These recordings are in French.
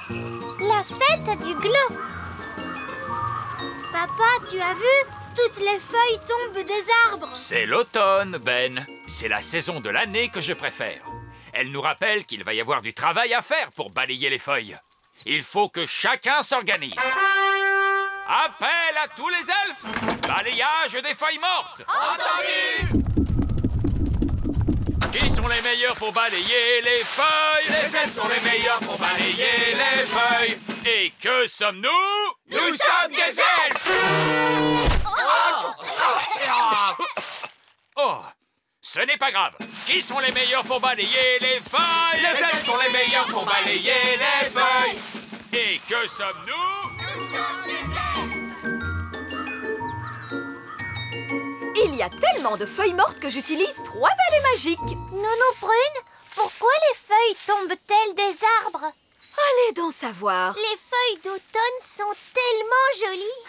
La fête du gland. Papa, tu as vu? Toutes les feuilles tombent des arbres. C'est l'automne, Ben. C'est la saison de l'année que je préfère. Elle nous rappelle qu'il va y avoir du travail à faire pour balayer les feuilles. Il faut que chacun s'organise. Appel à tous les elfes! Balayage des feuilles mortes! Entendu! Qui sont les meilleurs pour balayer les feuilles? Les elfes sont les meilleurs pour balayer les feuilles. Et que sommes-nous? Nous sommes des elfes! Oh, ce n'est pas grave. Qui sont les meilleurs pour balayer les feuilles? Les elfes sont les meilleurs pour balayer les feuilles. Et que sommes-nous? Nous sommes des elfes! Il y a tellement de feuilles mortes que j'utilise 3 balais magiques. Nounou Prune, pourquoi les feuilles tombent-elles des arbres? Allez donc savoir. Les feuilles d'automne sont tellement jolies.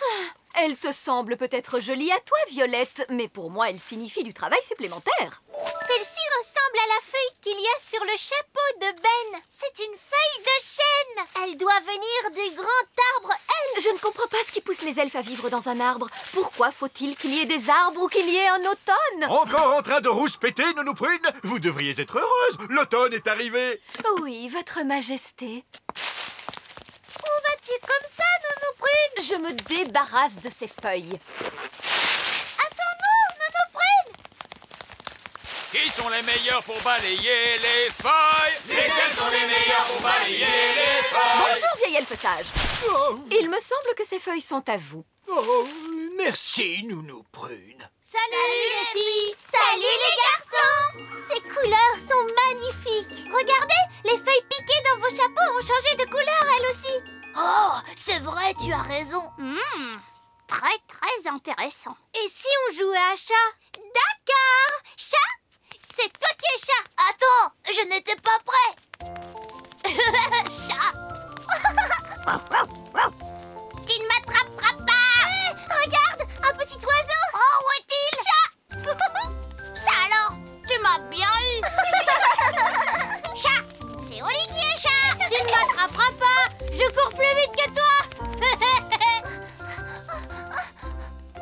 Elles te semblent peut-être jolies à toi, Violette, mais pour moi, elles signifient du travail supplémentaire. Celle-ci ressemble à la feuille qu'il y a sur le chapeau de Ben. C'est une feuille de chêne. Elle doit venir du grand arbre elfe. Je ne comprends pas ce qui pousse les elfes à vivre dans un arbre. Pourquoi faut-il qu'il y ait des arbres ou qu'il y ait un automne? Encore en train de rouspéter, Nounou Prune? Vous devriez être heureuse. L'automne est arrivé. Oui, votre majesté. Où vas-tu comme ça, Nounou Prune? Je me débarrasse de ces feuilles. Attends-nous, Nounou Prune. Qui sont les meilleurs pour balayer les feuilles? Les elfes sont les meilleurs pour balayer les feuilles. Bonjour, vieil elfe sage. Il me semble que ces feuilles sont à vous. Oh, merci, Nounou Prune. Salut les filles. Salut les garçons. Ces couleurs sont magnifiques. Regardez, les feuilles piquées dans vos chapeaux ont changé de couleur elles aussi. Oh, c'est vrai, tu as raison. Très, très intéressant. Et si on jouait à chat? D'accord. Chat, c'est toi qui es chat. Attends, je n'étais pas prêt. Chat. Tu ne m'attraperas pas. Hé, regarde, un petit oiseau. Oh, où est-il? Chat. Ça alors, tu m'as bien eu. Chat, c'est Olivier, chat. Tu ne m'attraperas pas. Je cours plus vite que toi.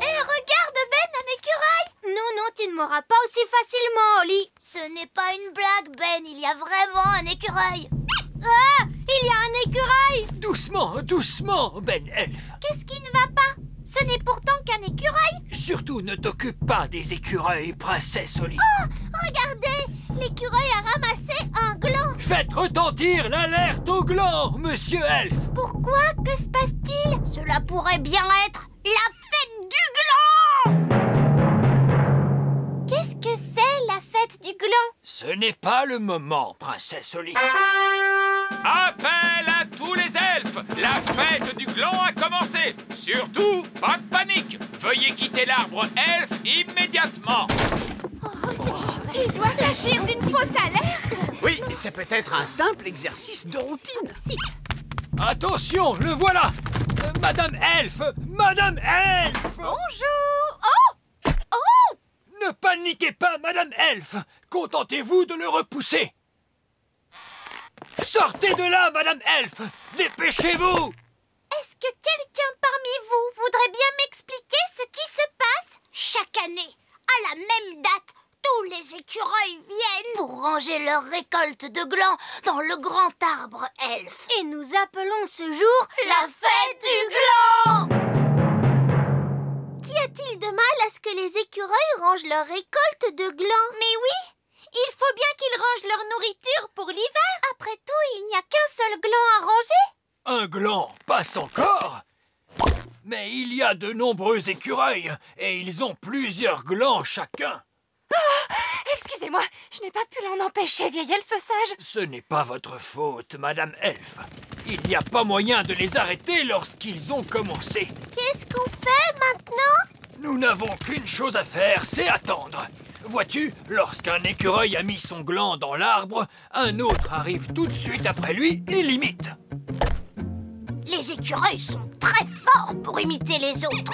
Hé, regarde, Ben, un écureuil. Non, tu ne m'auras pas aussi facilement, Oli. Ce n'est pas une blague, Ben. Il y a vraiment un écureuil. Ah, il y a un écureuil. Doucement, doucement, Ben Elfe. Qu'est-ce qui ne va pas? Ce n'est pourtant qu'un écureuil. Surtout ne t'occupe pas des écureuils, princesse Oli. Oh, regardez, l'écureuil a ramassé un gland. Faites retentir l'alerte au gland, monsieur Elfe. Pourquoi? Que se passe-t-il? Cela pourrait bien être la fête du gland. Qu'est-ce que c'est la fête du gland? Ce n'est pas le moment, princesse Oli. Appel à tous les elfes! La fête du gland a commencé! Surtout, pas de panique! Veuillez quitter l'arbre elfe immédiatement! Il doit s'agir d'une fausse alerte. Oui, c'est peut-être un simple exercice de routine. Attention, le voilà. Madame Elfe, Madame Elfe. Bonjour. Ne paniquez pas, Madame Elfe. Contentez-vous de le repousser. Sortez de là, Madame Elfe. Dépêchez-vous. Est-ce que quelqu'un parmi vous voudrait bien m'expliquer ce qui se passe? Chaque année, à la même date, tous les écureuils viennent pour ranger leur récolte de glands dans le grand arbre elfe. Et nous appelons ce jour la fête du gland. Qu'y a-t-il de mal à ce que les écureuils rangent leur récolte de glands? Mais oui, il faut bien qu'ils rangent leur nourriture pour l'hiver. Après tout, il n'y a qu'un seul gland à ranger. Un gland passe encore. Mais il y a de nombreux écureuils et ils ont plusieurs glands chacun. Excusez-moi, je n'ai pas pu l'en empêcher, vieil elfe sage. Ce n'est pas votre faute, Madame Elfe. Il n'y a pas moyen de les arrêter lorsqu'ils ont commencé. Qu'est-ce qu'on fait maintenant? Nous n'avons qu'une chose à faire, c'est attendre. Vois-tu, lorsqu'un écureuil a mis son gland dans l'arbre, un autre arrive tout de suite après lui et l'imite. Les écureuils sont très forts pour imiter les autres.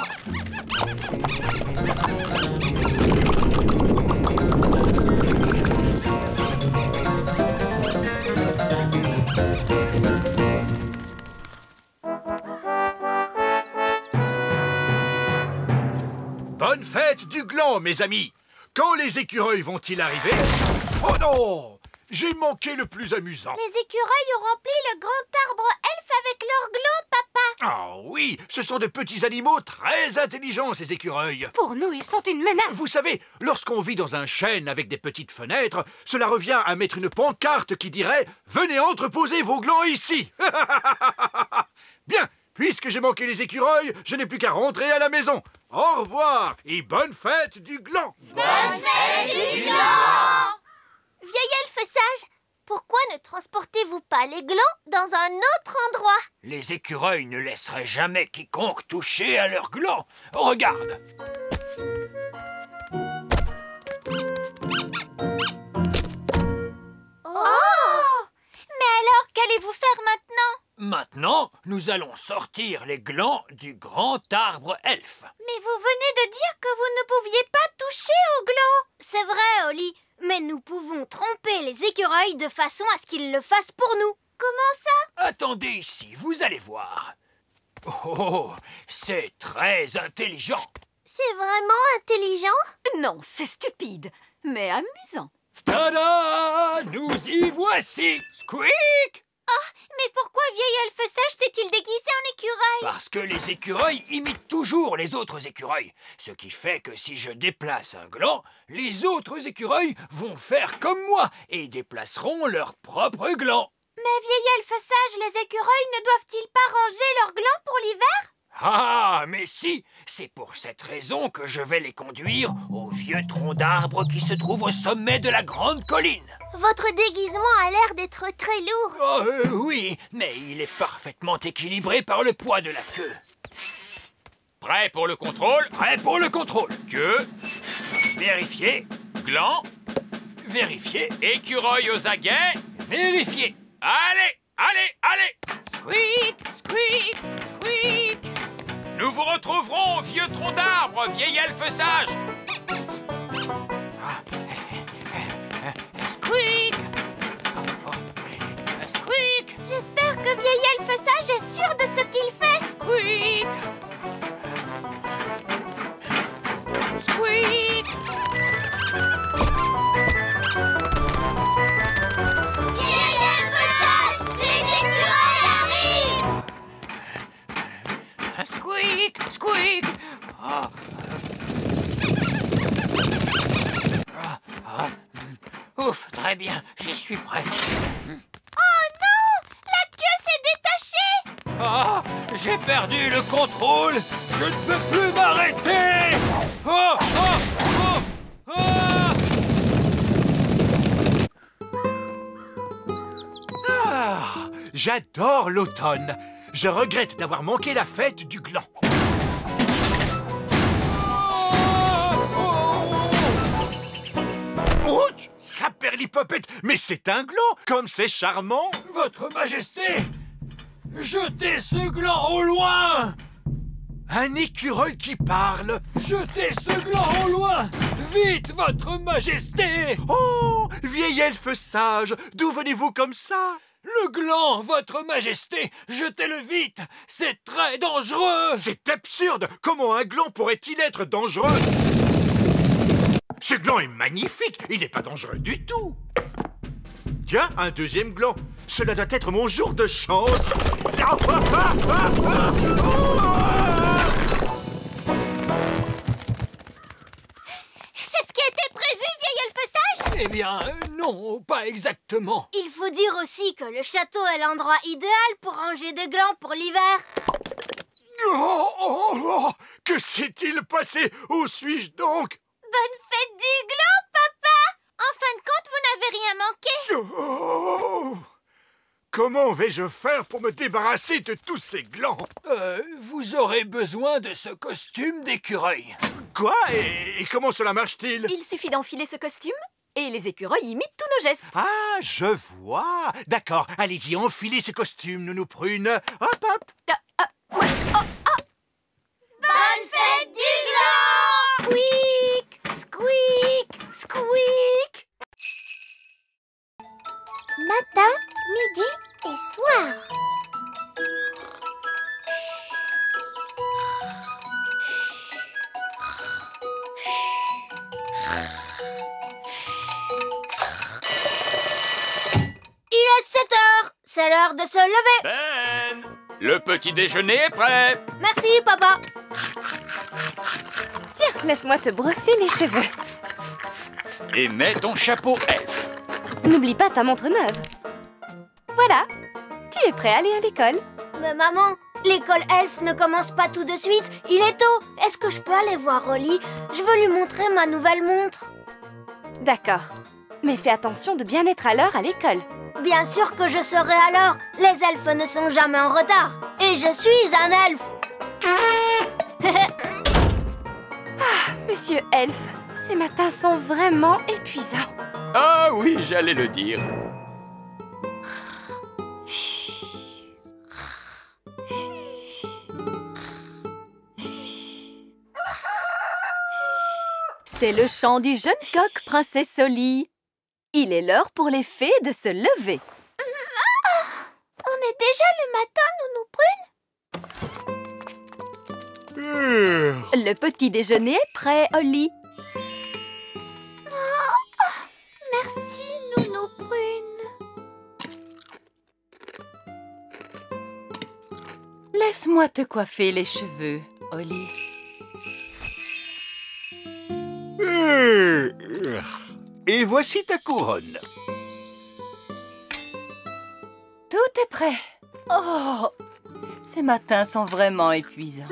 fête du gland, mes amis. Quand les écureuils vont-ils arriver? Oh non! J'ai manqué le plus amusant. Les écureuils ont rempli le grand arbre elfe avec leurs glands, papa. Ah oui, ce sont de petits animaux très intelligents, ces écureuils. Pour nous, ils sont une menace. Vous savez, lorsqu'on vit dans un chêne avec des petites fenêtres, cela revient à mettre une pancarte qui dirait « Venez entreposer vos glands ici !» Bien, puisque j'ai manqué les écureuils, je n'ai plus qu'à rentrer à la maison. Au revoir et bonne fête du gland. Bonne fête du gland! Vieil elfe sage, pourquoi ne transportez-vous pas les glands dans un autre endroit? Les écureuils ne laisseraient jamais quiconque toucher à leurs glands. Regarde. Oh! Mais alors, qu'allez-vous faire maintenant? Maintenant, nous allons sortir les glands du grand arbre elfe. Mais vous venez de dire que vous ne pouviez pas toucher aux glands. C'est vrai, Oli, mais nous pouvons tromper les écureuils de façon à ce qu'ils le fassent pour nous. Comment ça? Attendez ici, vous allez voir. Oh, c'est très intelligent. C'est vraiment intelligent? Non, c'est stupide, mais amusant. Tada! Nous y voici! Squeak! Mais pourquoi vieil elfe sage s'est-il déguisé en écureuil? Parce que les écureuils imitent toujours les autres écureuils. Ce qui fait que si je déplace un gland, les autres écureuils vont faire comme moi et déplaceront leur propre gland. Mais vieil elfe sage, les écureuils ne doivent-ils pas ranger leurs glands pour l'hiver? Ah, mais si! C'est pour cette raison que je vais les conduire au vieux tronc d'arbre qui se trouve au sommet de la grande colline. Votre déguisement a l'air d'être très lourd. Oh, oui, mais il est parfaitement équilibré par le poids de la queue. Prêt pour le contrôle? Prêt pour le contrôle. Queue, Vérifier, gland, vérifier, écureuil aux aguets. vérifier. Allez, allez, allez! Squeak, squeak, squeak. Nous vous retrouverons au vieux tronc d'arbre, vieil elfe sage. Squeak. Squeak, J'espère que vieil elfe sage est sûr de ce qu'il fait. squeak. Squeak. Vieil elfe sage, les écureuils arrivent. Squeak, squeak. Ouf, très bien, j'y suis presque. Oh non! La queue s'est détachée! Ah, j'ai perdu le contrôle. Je ne peux plus m'arrêter. Oh, oh, oh, oh. Ah, j'adore l'automne. Je regrette d'avoir manqué la fête du gland. Ouch! Saperlipopette, mais c'est un gland, comme c'est charmant. Votre Majesté, jetez ce gland au loin. Un écureuil qui parle. Jetez ce gland au loin. Vite, Votre Majesté. Oh, vieil elfe sage, d'où venez-vous comme ça? Le gland, Votre Majesté, jetez-le vite. C'est très dangereux. C'est absurde. Comment un gland pourrait-il être dangereux? Ce gland est magnifique. Il n'est pas dangereux du tout. Tiens, un deuxième gland. Cela doit être mon jour de chance. C'est ce qui était prévu, vieil elfe sage? Eh bien, non, pas exactement. Il faut dire aussi que le château est l'endroit idéal pour ranger des glands pour l'hiver. Oh, oh, oh, que s'est-il passé? Où suis-je donc? Bonne fête du gland, papa! En fin de compte, vous n'avez rien manqué. Oh, comment vais-je faire pour me débarrasser de tous ces glands? Vous aurez besoin de ce costume d'écureuil. Quoi? Et comment cela marche-t-il? Il suffit d'enfiler ce costume et les écureuils imitent tous nos gestes. Ah, je vois. D'accord, allez-y, enfilez ce costume, Nounou Prune. Hop, hop. Bonne fête du gland! Squeak! Squeak! Squeak! Matin, midi et soir. c'est l'heure de se lever. Ben, le petit déjeuner est prêt. Merci, papa. Tiens, laisse-moi te brosser les cheveux. Et mets ton chapeau elfe. N'oublie pas ta montre neuve. Voilà, tu es prêt à aller à l'école. Mais maman, l'école elfe ne commence pas tout de suite. Il est tôt. Est-ce que je peux aller voir Holly? Je veux lui montrer ma nouvelle montre. D'accord, mais fais attention de bien être à l'heure à l'école. Bien sûr que je serai à l'heure. Les elfes ne sont jamais en retard. Et je suis un elfe. Monsieur Elfe, ces matins sont vraiment épuisants. Ah oui, j'allais le dire. C'est le chant du jeune coq, princesse Holly. Il est l'heure pour les fées de se lever. On est déjà le matin, Nounou Prune. Le petit déjeuner est prêt, Holly. Merci, Nounou Prune. Laisse-moi te coiffer les cheveux, Holly. Et voici ta couronne. Tout est prêt. Oh, ces matins sont vraiment épuisants.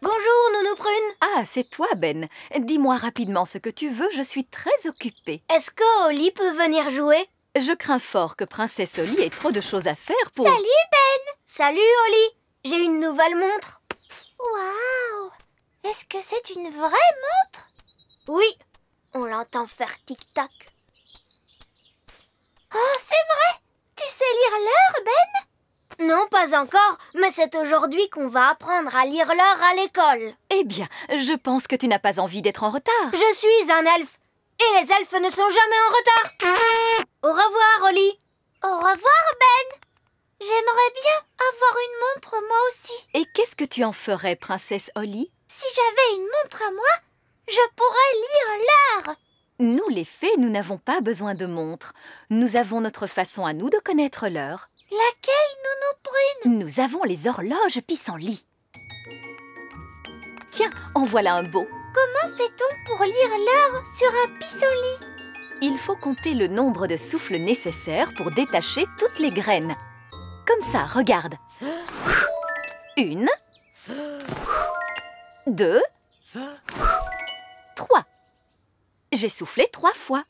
Bonjour, Nounou Prune. Ah, c'est toi, Ben. Dis-moi rapidement ce que tu veux, je suis très occupée. Est-ce que Holly peut venir jouer? Je crains fort que princesse Holly ait trop de choses à faire pour... Salut, Ben. Salut, Holly. J'ai une nouvelle montre. Waouh! Est-ce que c'est une vraie montre? Oui, on l'entend faire tic-tac. Oh, c'est vrai! Tu sais lire l'heure, Ben? Non, pas encore, mais c'est aujourd'hui qu'on va apprendre à lire l'heure à l'école. Eh bien, je pense que tu n'as pas envie d'être en retard. Je suis un elfe, et les elfes ne sont jamais en retard. Au revoir, Holly. Au revoir, Ben. J'aimerais bien avoir une montre moi aussi. Et qu'est-ce que tu en ferais, princesse Holly? Si j'avais une montre à moi, je pourrais lire l'heure. Nous, les fées, nous n'avons pas besoin de montre. Nous avons notre façon à nous de connaître l'heure. Laquelle, Nounou Prune? Nous avons les horloges pissenlit. Tiens, en voilà un beau. Comment fait-on pour lire l'heure sur un pissenlit? Il faut compter le nombre de souffles nécessaires pour détacher toutes les graines. Comme ça, regarde. 1, 2, 3. J'ai soufflé 3 fois,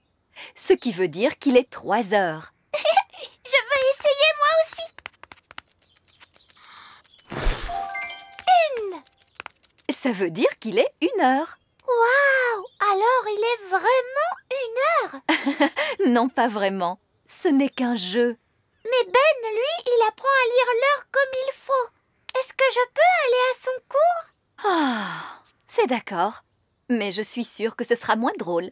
ce qui veut dire qu'il est 3 heures. Je veux essayer moi aussi. 1. Ça veut dire qu'il est 1 heure. Waouh! Alors il est vraiment 1 heure? Non, pas vraiment. Ce n'est qu'un jeu. Mais Ben, lui, il apprend à lire l'heure comme il faut. Est-ce que je peux aller à son cours? Ah, c'est d'accord. Mais je suis sûre que ce sera moins drôle.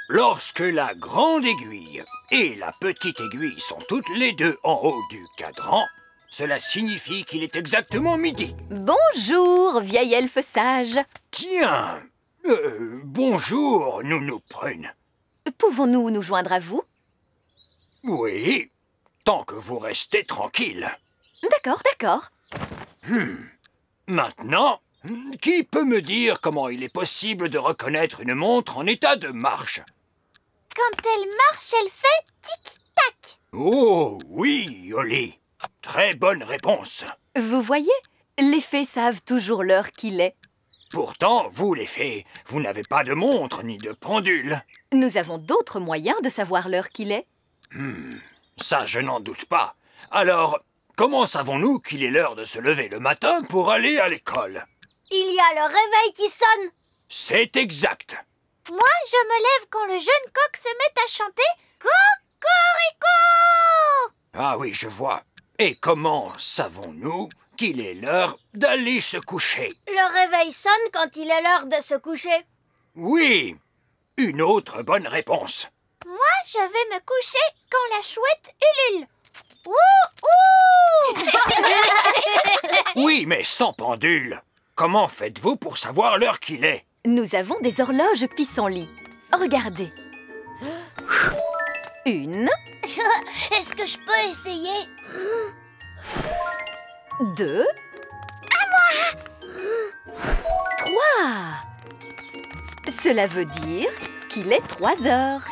Lorsque la grande aiguille et la petite aiguille sont toutes les deux en haut du cadran, cela signifie qu'il est exactement midi. Bonjour, vieil elfe sage. Tiens, bonjour, Nounou Prune. Pouvons-nous nous joindre à vous? Oui, tant que vous restez tranquille. D'accord, d'accord. Maintenant, qui peut me dire comment il est possible de reconnaître une montre en état de marche? Quand elle marche, elle fait tic-tac. Oh, oui, Holly. Très bonne réponse. Vous voyez, les fées savent toujours l'heure qu'il est. Pourtant, vous, les fées, vous n'avez pas de montre ni de pendule. Nous avons d'autres moyens de savoir l'heure qu'il est. Ça, je n'en doute pas. Alors, comment savons-nous qu'il est l'heure de se lever le matin pour aller à l'école? Il y a le réveil qui sonne. C'est exact. Moi, je me lève quand le jeune coq se met à chanter Cocorico. Ah oui, je vois. Et comment savons-nous qu'il est l'heure d'aller se coucher? Le réveil sonne quand il est l'heure de se coucher. Oui, une autre bonne réponse. Moi, je vais me coucher quand la chouette ulule. Ouh, ouh. Oui, mais sans pendule. Comment faites-vous pour savoir l'heure qu'il est? Nous avons des horloges pissenlit. Regardez. 1, Est-ce que je peux essayer? 2. À moi! 3. Cela veut dire qu'il est 3 heures.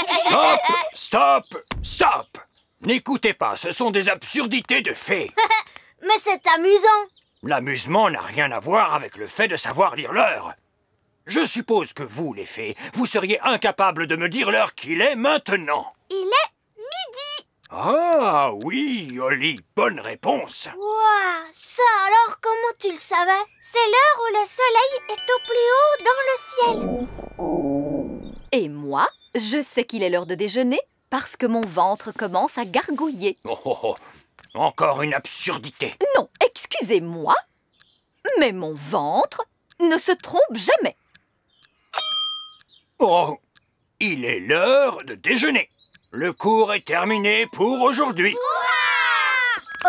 Stop! Stop! Stop! N'écoutez pas, ce sont des absurdités de fées. Mais c'est amusant. L'amusement n'a rien à voir avec le fait de savoir lire l'heure. Je suppose que vous, les fées, vous seriez incapables de me dire l'heure qu'il est maintenant. Il est midi. Ah oui, Oli, bonne réponse. Ouah, ça alors, comment tu le savais? C'est l'heure où le soleil est au plus haut dans le ciel. Et moi, je sais qu'il est l'heure de déjeuner parce que mon ventre commence à gargouiller. Oh, oh, oh. Encore une absurdité. Non, excusez-moi, mais mon ventre ne se trompe jamais. Oh, il est l'heure de déjeuner. Le cours est terminé pour aujourd'hui.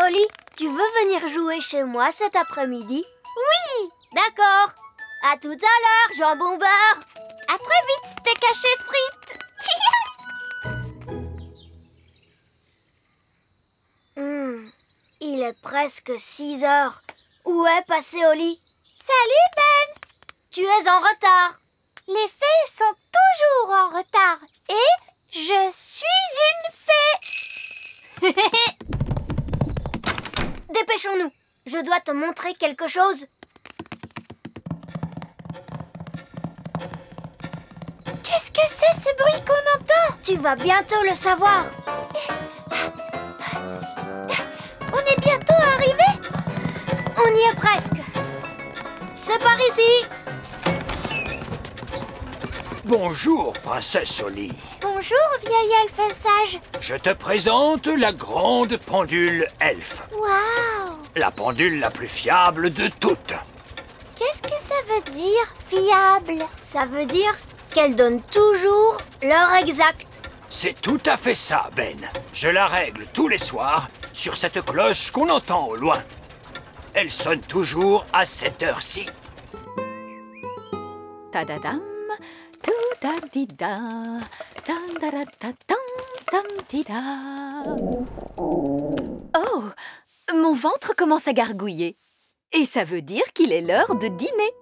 Oli, tu veux venir jouer chez moi cet après-midi? Oui. D'accord. À tout à l'heure, jambon beurre. À très vite, steak haché frites. Il est presque 6 heures. Où est passé Oli? Salut Ben. Tu es en retard. Les fées sont toujours en retard. Et je suis une fée. Dépêchons-nous. Je dois te montrer quelque chose. Qu'est-ce que c'est ce bruit qu'on entend? Tu vas bientôt le savoir. On est bientôt arrivé? On y est presque. C'est par ici. Bonjour, princesse Oli. Bonjour, vieil elfe sage. Je te présente la grande pendule elfe. Waouh! La pendule la plus fiable de toutes. Qu'est-ce que ça veut dire, fiable? Ça veut dire qu'elle donne toujours l'heure exacte. C'est tout à fait ça, Ben. Je la règle tous les soirs sur cette cloche qu'on entend au loin. Elle sonne toujours à cette heure-ci. Tadadam, tout-da-di-da, tam-da-da-da-tam-tam-ti-da. Oh, mon ventre commence à gargouiller. Et ça veut dire qu'il est l'heure de dîner.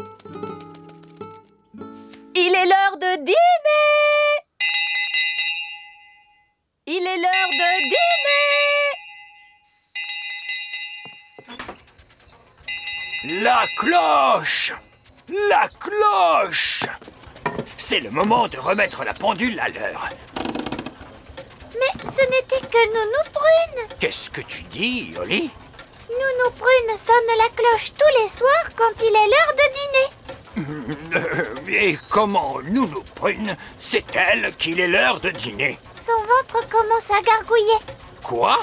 Il est l'heure de dîner! Il est l'heure de dîner! La cloche! La cloche! C'est le moment de remettre la pendule à l'heure. Mais ce n'était que Nounou Prune. Qu'est-ce que tu dis, Oli? Nounou Prune sonne la cloche tous les soirs quand il est l'heure de dîner. Et comment Nounou Prune sait-elle qu'il est l'heure de dîner? Son ventre commence à gargouiller. Quoi?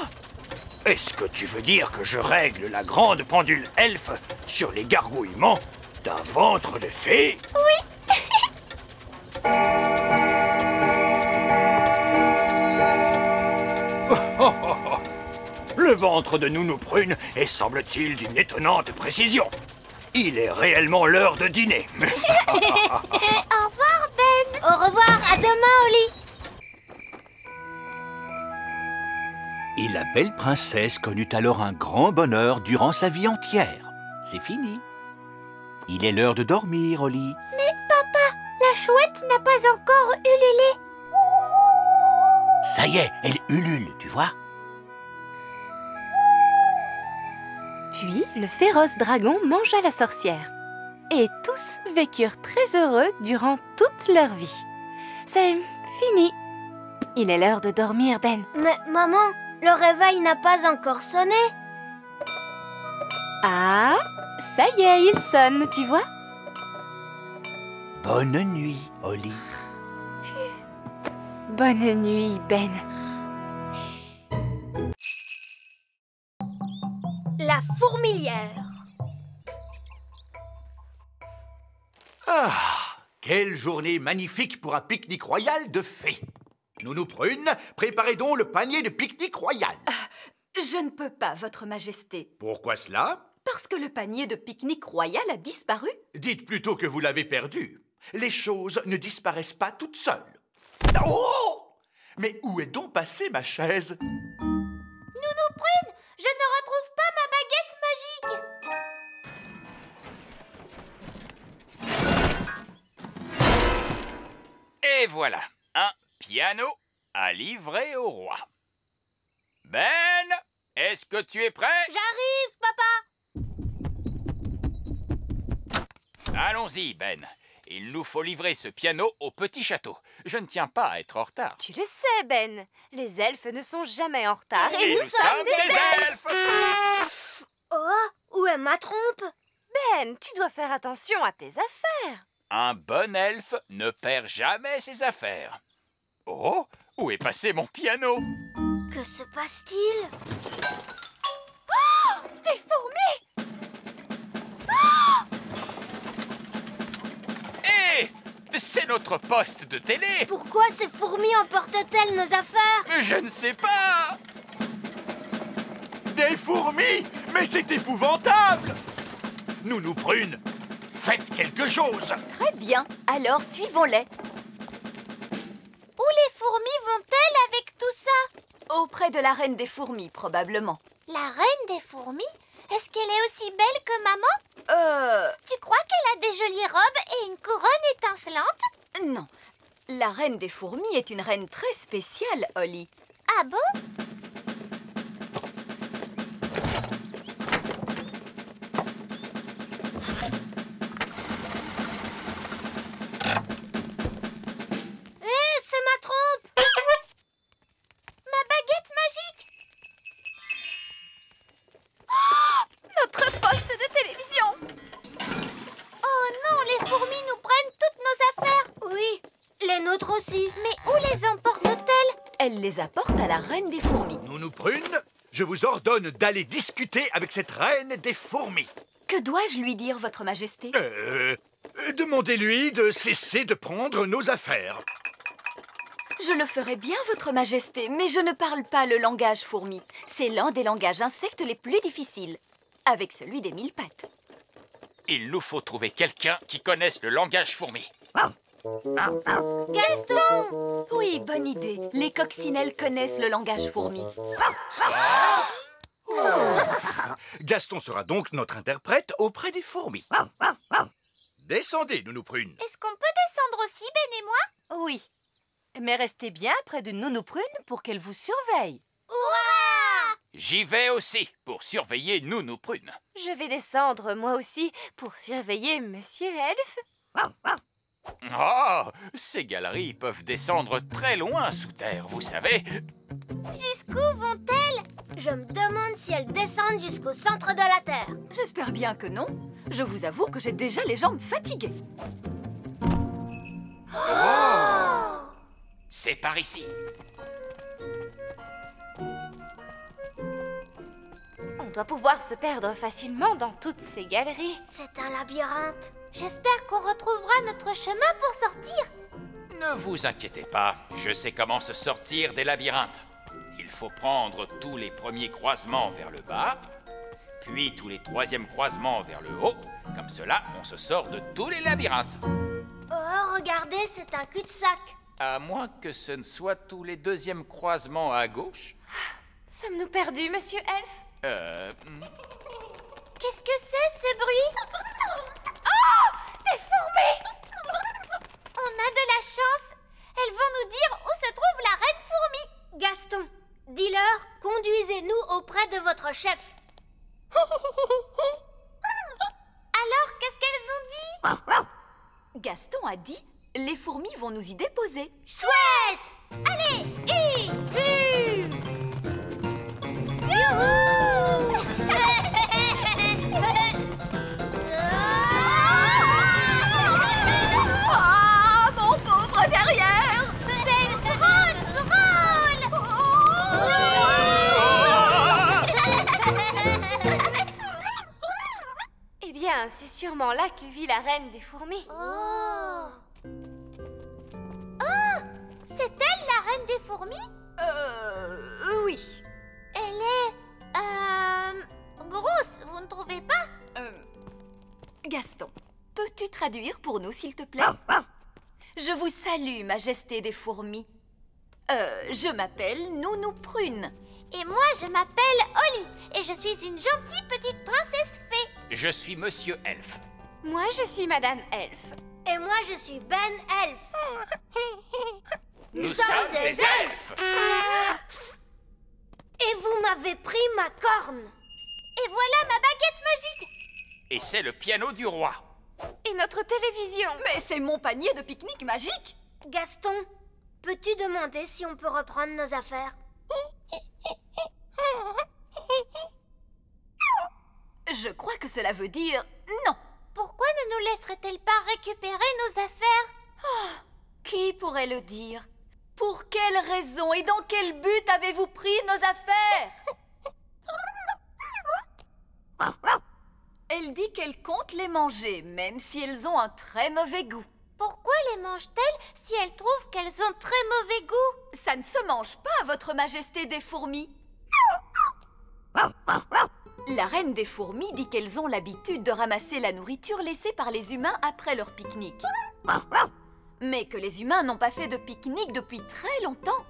Est-ce que tu veux dire que je règle la grande pendule elfe sur les gargouillements d'un ventre de fée? Oui. Le ventre de Nounou Prune est, semble-t-il, d'une étonnante précision. Il est réellement l'heure de dîner. Au revoir, Ben. Au revoir, à demain, Oli. Et la belle princesse connut alors un grand bonheur durant sa vie entière. C'est fini. Il est l'heure de dormir, Oli. Mais papa, la chouette n'a pas encore ululé. Ça y est, elle ulule, tu vois. Puis le féroce dragon mangea la sorcière. Et tous vécurent très heureux durant toute leur vie. C'est fini. Il est l'heure de dormir, Ben. Mais maman, le réveil n'a pas encore sonné. Ah, ça y est, il sonne, tu vois? Bonne nuit, Oli. Bonne nuit, Ben. La fourmilière. Ah, quelle journée magnifique pour un pique-nique royal de fées. Nounou Prune, préparez donc le panier de pique-nique royal. Je ne peux pas, Votre Majesté. Pourquoi cela? Parce que le panier de pique-nique royal a disparu. Dites plutôt que vous l'avez perdu. Les choses ne disparaissent pas toutes seules. Oh! Mais où est donc passée ma chaise? Nounou Prune, je ne retrouve pas ma baguette magique. Et voilà, un piano à livrer au roi. Ben, est-ce que tu es prêt? J'arrive, papa. Allons-y, Ben. Il nous faut livrer ce piano au petit château. Je ne tiens pas à être en retard. Tu le sais, Ben. Les elfes ne sont jamais en retard. Et nous sommes des elfes. Oh, où est ma trompe? Ben, tu dois faire attention à tes affaires. Un bon elfe ne perd jamais ses affaires. Oh, où est passé mon piano? Que se passe-t-il? Oh, des fourmis! Hé, c'est notre poste de télé. Pourquoi ces fourmis emportent-elles nos affaires? Je ne sais pas. Des fourmis? Mais c'est épouvantable! Nounou Prune, faites quelque chose! Très bien, alors suivons-les. Où les fourmis vont-elles avec tout ça? Auprès de la reine des fourmis, probablement. La reine des fourmis? Est-ce qu'elle est aussi belle que maman? Tu crois qu'elle a des jolies robes et une couronne étincelante? Non, la reine des fourmis est une reine très spéciale, Holly. Ah bon? C'est ma trompe! Ma baguette magique! Notre poste de télévision! Oh non, les fourmis nous prennent toutes nos affaires! Oui, les nôtres aussi. Mais où les emportent-elles? Elle les apporte à la reine des fourmis. Nounou Prune, je vous ordonne d'aller discuter avec cette reine des fourmis. Que dois-je lui dire, votre majesté? Demandez-lui de cesser de prendre nos affaires. Je le ferai bien, votre majesté, mais je ne parle pas le langage fourmi. C'est l'un des langages insectes les plus difficiles, avec celui des 1000 pattes. Il nous faut trouver quelqu'un qui connaisse le langage fourmi. Gaston! Oui, bonne idée. Les coccinelles connaissent le langage fourmi. Gaston sera donc notre interprète auprès des fourmis. Descendez, Nounou Prune. Est-ce qu'on peut descendre aussi, Ben et moi? Oui. Mais restez bien près de Nounou Prune pour qu'elle vous surveille. Hurrah! J'y vais aussi pour surveiller Nounou Prune. Je vais descendre, moi aussi, pour surveiller Monsieur Elfe. Oh, ces galeries peuvent descendre très loin sous terre, vous savez. Jusqu'où vont-elles? Je me demande si elles descendent jusqu'au centre de la Terre. J'espère bien que non. Je vous avoue que j'ai déjà les jambes fatiguées. C'est par ici. On doit pouvoir se perdre facilement dans toutes ces galeries. C'est un labyrinthe. J'espère qu'on retrouvera notre chemin pour sortir. Ne vous inquiétez pas, je sais comment se sortir des labyrinthes. Il faut prendre tous les premiers croisements vers le bas, puis tous les troisièmes croisements vers le haut. Comme cela, on se sort de tous les labyrinthes. Oh, regardez, c'est un cul-de-sac. À moins que ce ne soit tous les deuxièmes croisements à gauche. Sommes-nous perdus, Monsieur Elfe? Qu'est-ce que c'est, ce bruit? Oh! Des fourmis! On a de la chance. Elles vont nous dire où se trouve la reine fourmi. Gaston, dis-leur, conduisez-nous auprès de votre chef. Alors, qu'est-ce qu'elles ont dit? Gaston a dit, les fourmis vont nous y déposer. Chouette! Allez, Youhou! Ah, mon pauvre derrière! C'est trop drôle! Eh bien, c'est sûrement là que vit la reine des fourmis. Oh! Oh! C'est elle, la reine des fourmis? Oui. Elle est... grosse, vous ne trouvez pas? Gaston, peux-tu traduire traduire pour nous, s'il te plaît? Je vous salue, Majesté des fourmis. Je m'appelle Nounou Prune. Et moi, je m'appelle Holly. Et je suis une gentille petite princesse fée. Je suis Monsieur Elfe. Moi, je suis Madame Elfe. Et moi, je suis Ben Elfe. Nous sommes des elfes. Et vous m'avez pris ma corne. Et voilà ma baguette magique. Et c'est le piano du roi. Et notre télévision. Mais c'est mon panier de pique-nique magique. Gaston, peux-tu demander si on peut reprendre nos affaires? Je crois que cela veut dire non. Pourquoi ne nous laisserait-elle pas récupérer nos affaires? Qui pourrait le dire? Pour quelle raison et dans quel but avez-vous pris nos affaires? Elle dit qu'elle compte les manger, même si elles ont un très mauvais goût. Pourquoi les mange-t-elle si elle trouve qu'elles ont très mauvais goût? Ça ne se mange pas, Votre Majesté des fourmis. La reine des fourmis dit qu'elles ont l'habitude de ramasser la nourriture laissée par les humains après leur pique-nique. Mais que les humains n'ont pas fait de pique-nique depuis très longtemps.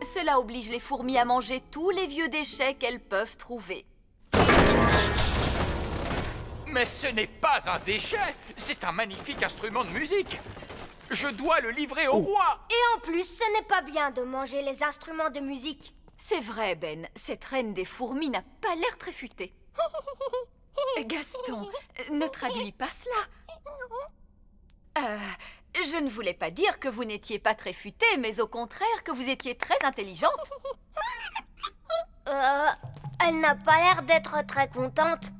Cela oblige les fourmis à manger tous les vieux déchets qu'elles peuvent trouver. Mais ce n'est pas un déchet, c'est un magnifique instrument de musique. Je dois le livrer au roi. Et en plus, ce n'est pas bien de manger les instruments de musique. C'est vrai, Ben, cette reine des fourmis n'a pas l'air très futée. Gaston, ne traduis pas cela. Je ne voulais pas dire que vous n'étiez pas très futée, mais au contraire que vous étiez très intelligente. Elle n'a pas l'air d'être très contente.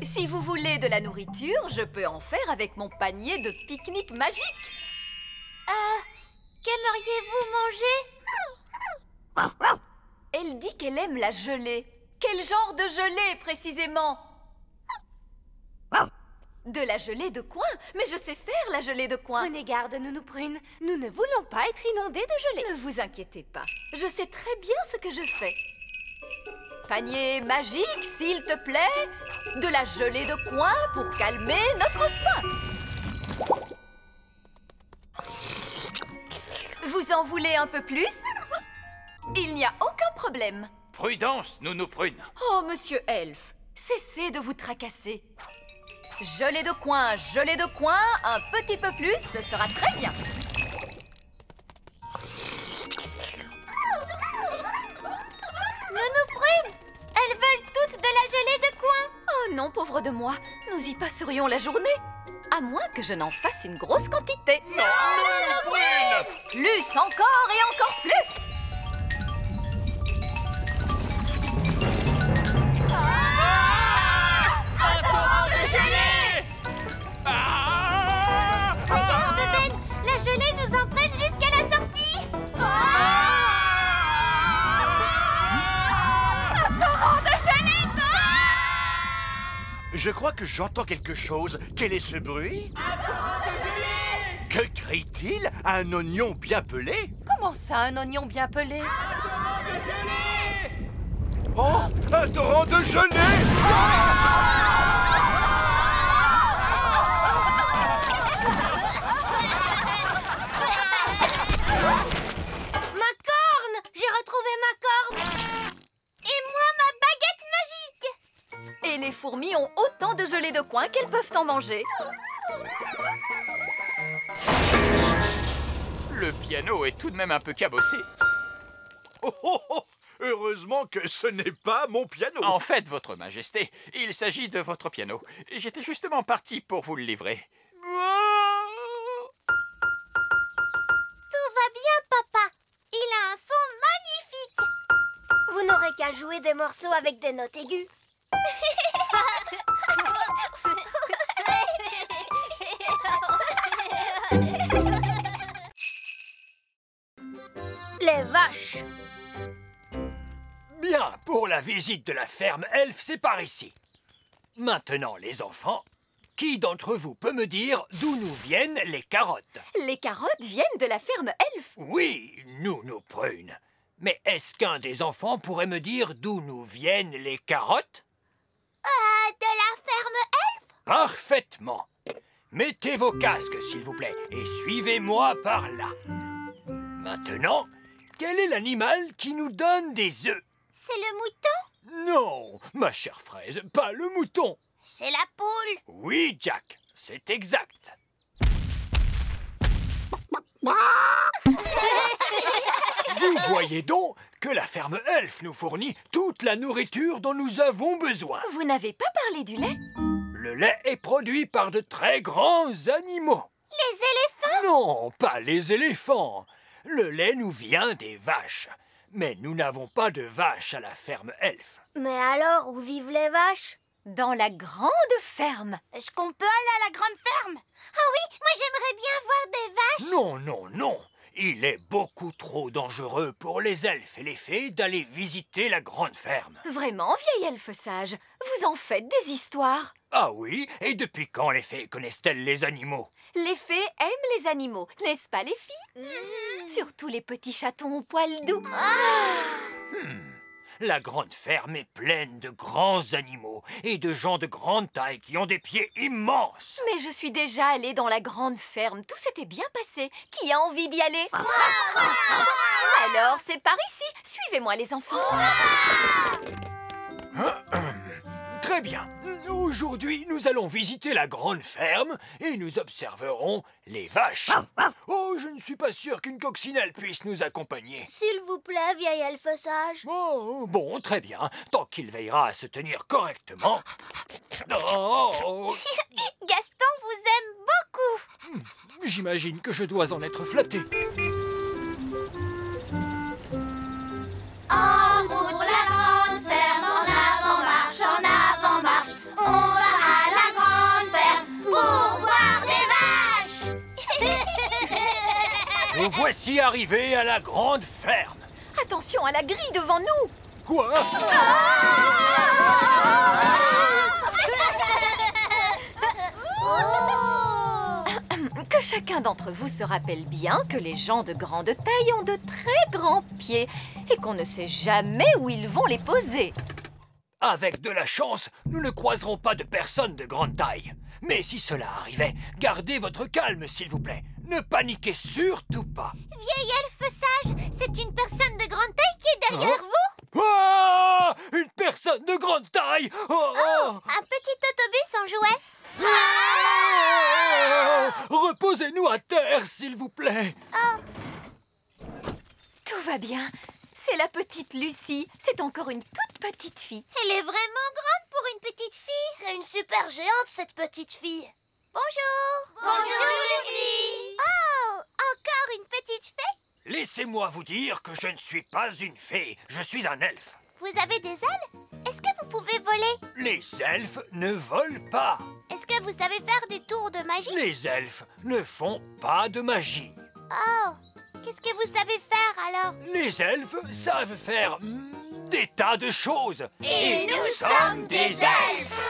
Si vous voulez de la nourriture, je peux en faire avec mon panier de pique-nique magique. Qu'aimeriez-vous manger? Elle dit qu'elle aime la gelée. Quel genre de gelée, précisément? De la gelée de coin? Mais je sais faire la gelée de coin. Prenez garde, Nounou Prune. Nous ne voulons pas être inondés de gelée. Ne vous inquiétez pas. Je sais très bien ce que je fais. Panier magique, s'il te plaît. De la gelée de coin pour calmer notre faim. Vous en voulez un peu plus? Il n'y a aucun problème. Prudence, Nounou Prune. Oh, monsieur Elfe, cessez de vous tracasser. Gelée de coin, un petit peu plus, ce sera très bien. Nounou Prune, elles veulent toutes de la gelée de coin. Oh non, pauvre de moi, nous y passerions la journée. À moins que je n'en fasse une grosse quantité. Non, Nounou Prune! Plus encore et encore plus. Un torrent de gelée! Regarde, Ben, la gelée nous entraîne jusqu'à la sortie. Un torrent de gelée! Je crois que j'entends quelque chose. Quel est ce bruit? Que crie-t-il? Un oignon bien pelé? Comment ça, un oignon bien pelé? Oh, un torrent de gelée! Ma corne! J'ai retrouvé ma corne. Et moi, ma baguette magique. Et les fourmis ont autant de gelée de coin qu'elles peuvent en manger. Le piano est tout de même un peu cabossé. Oh, oh, oh! Heureusement que ce n'est pas mon piano. En fait, Votre Majesté, il s'agit de votre piano. J'étais justement parti pour vous le livrer. Tout va bien, papa. Il a un son magnifique. Vous n'aurez qu'à jouer des morceaux avec des notes aiguës. Les vaches. Bien, pour la visite de la ferme Elfe, c'est par ici. Maintenant, les enfants, qui d'entre vous peut me dire d'où nous viennent les carottes? Les carottes viennent de la ferme Elfe. Oui, Nounou Prune. Mais est-ce qu'un des enfants pourrait me dire d'où nous viennent les carottes? De la ferme Elfe? Parfaitement. Mettez vos casques, s'il vous plaît, et suivez-moi par là. Maintenant, quel est l'animal qui nous donne des œufs? C'est le mouton? Non, ma chère fraise, pas le mouton. C'est la poule? Oui, Jack, c'est exact. Vous voyez donc que la ferme Elf nous fournit toute la nourriture dont nous avons besoin. Vous n'avez pas parlé du lait? Le lait est produit par de très grands animaux. Les éléphants? Non, pas les éléphants. Le lait nous vient des vaches. Mais nous n'avons pas de vaches à la ferme Elf. Mais alors, où vivent les vaches? Dans la grande ferme. Est-ce qu'on peut aller à la grande ferme? Ah oui, moi j'aimerais bien voir des vaches. Non, non, non. Il est beaucoup trop dangereux pour les elfes et les fées d'aller visiter la grande ferme. Vraiment, vieil elfe sage, vous en faites des histoires. Ah oui? Et depuis quand les fées connaissent-elles les animaux? Les fées aiment les animaux, n'est-ce pas les filles? Surtout les petits chatons aux poils doux. La grande ferme est pleine de grands animaux et de gens de grande taille qui ont des pieds immenses. Mais je suis déjà allée dans la grande ferme, tout s'était bien passé. Qui a envie d'y aller? Alors, c'est par ici. Suivez-moi les enfants. Très bien. Aujourd'hui, nous allons visiter la grande ferme et nous observerons les vaches. Oh, je ne suis pas sûr qu'une coccinelle puisse nous accompagner. S'il vous plaît, vieil elfe sage. Oh, bon, très bien. Tant qu'il veillera à se tenir correctement. Oh, Gaston vous aime beaucoup. j'imagine que je dois en être flatté. En route pour la grande ferme, en avant marche, en avant marche. On va à la grande ferme pour voir des vaches. Nous voici arrivés à la grande ferme. Attention à la grille devant nous. Quoi? Que chacun d'entre vous se rappelle bien que les gens de grande taille ont de très grands pieds et qu'on ne sait jamais où ils vont les poser. Avec de la chance, nous ne croiserons pas de personnes de grande taille. Mais si cela arrivait, gardez votre calme, s'il vous plaît. Ne paniquez surtout pas. Vieil elfe sage, c'est une personne de grande taille qui est derrière vous? Ah! Une personne de grande taille! Oh, oh! Un petit autobus en jouet? Reposez-nous à terre, s'il vous plaît. Tout va bien. C'est la petite Lucie. C'est encore une toute petite fille. Elle est vraiment grande pour une petite fille. C'est une super géante, cette petite fille. Bonjour. Bonjour, Lucie. Oh, encore une petite fée? Laissez-moi vous dire que je ne suis pas une fée. Je suis un elfe. Vous avez des ailes? Est-ce que vous pouvez voler? Les elfes ne volent pas. Est-ce que vous savez faire des tours de magie? Les elfes ne font pas de magie. Oh, qu'est-ce que vous savez faire alors? Les elfes savent faire des tas de choses. Et nous sommes des elfes.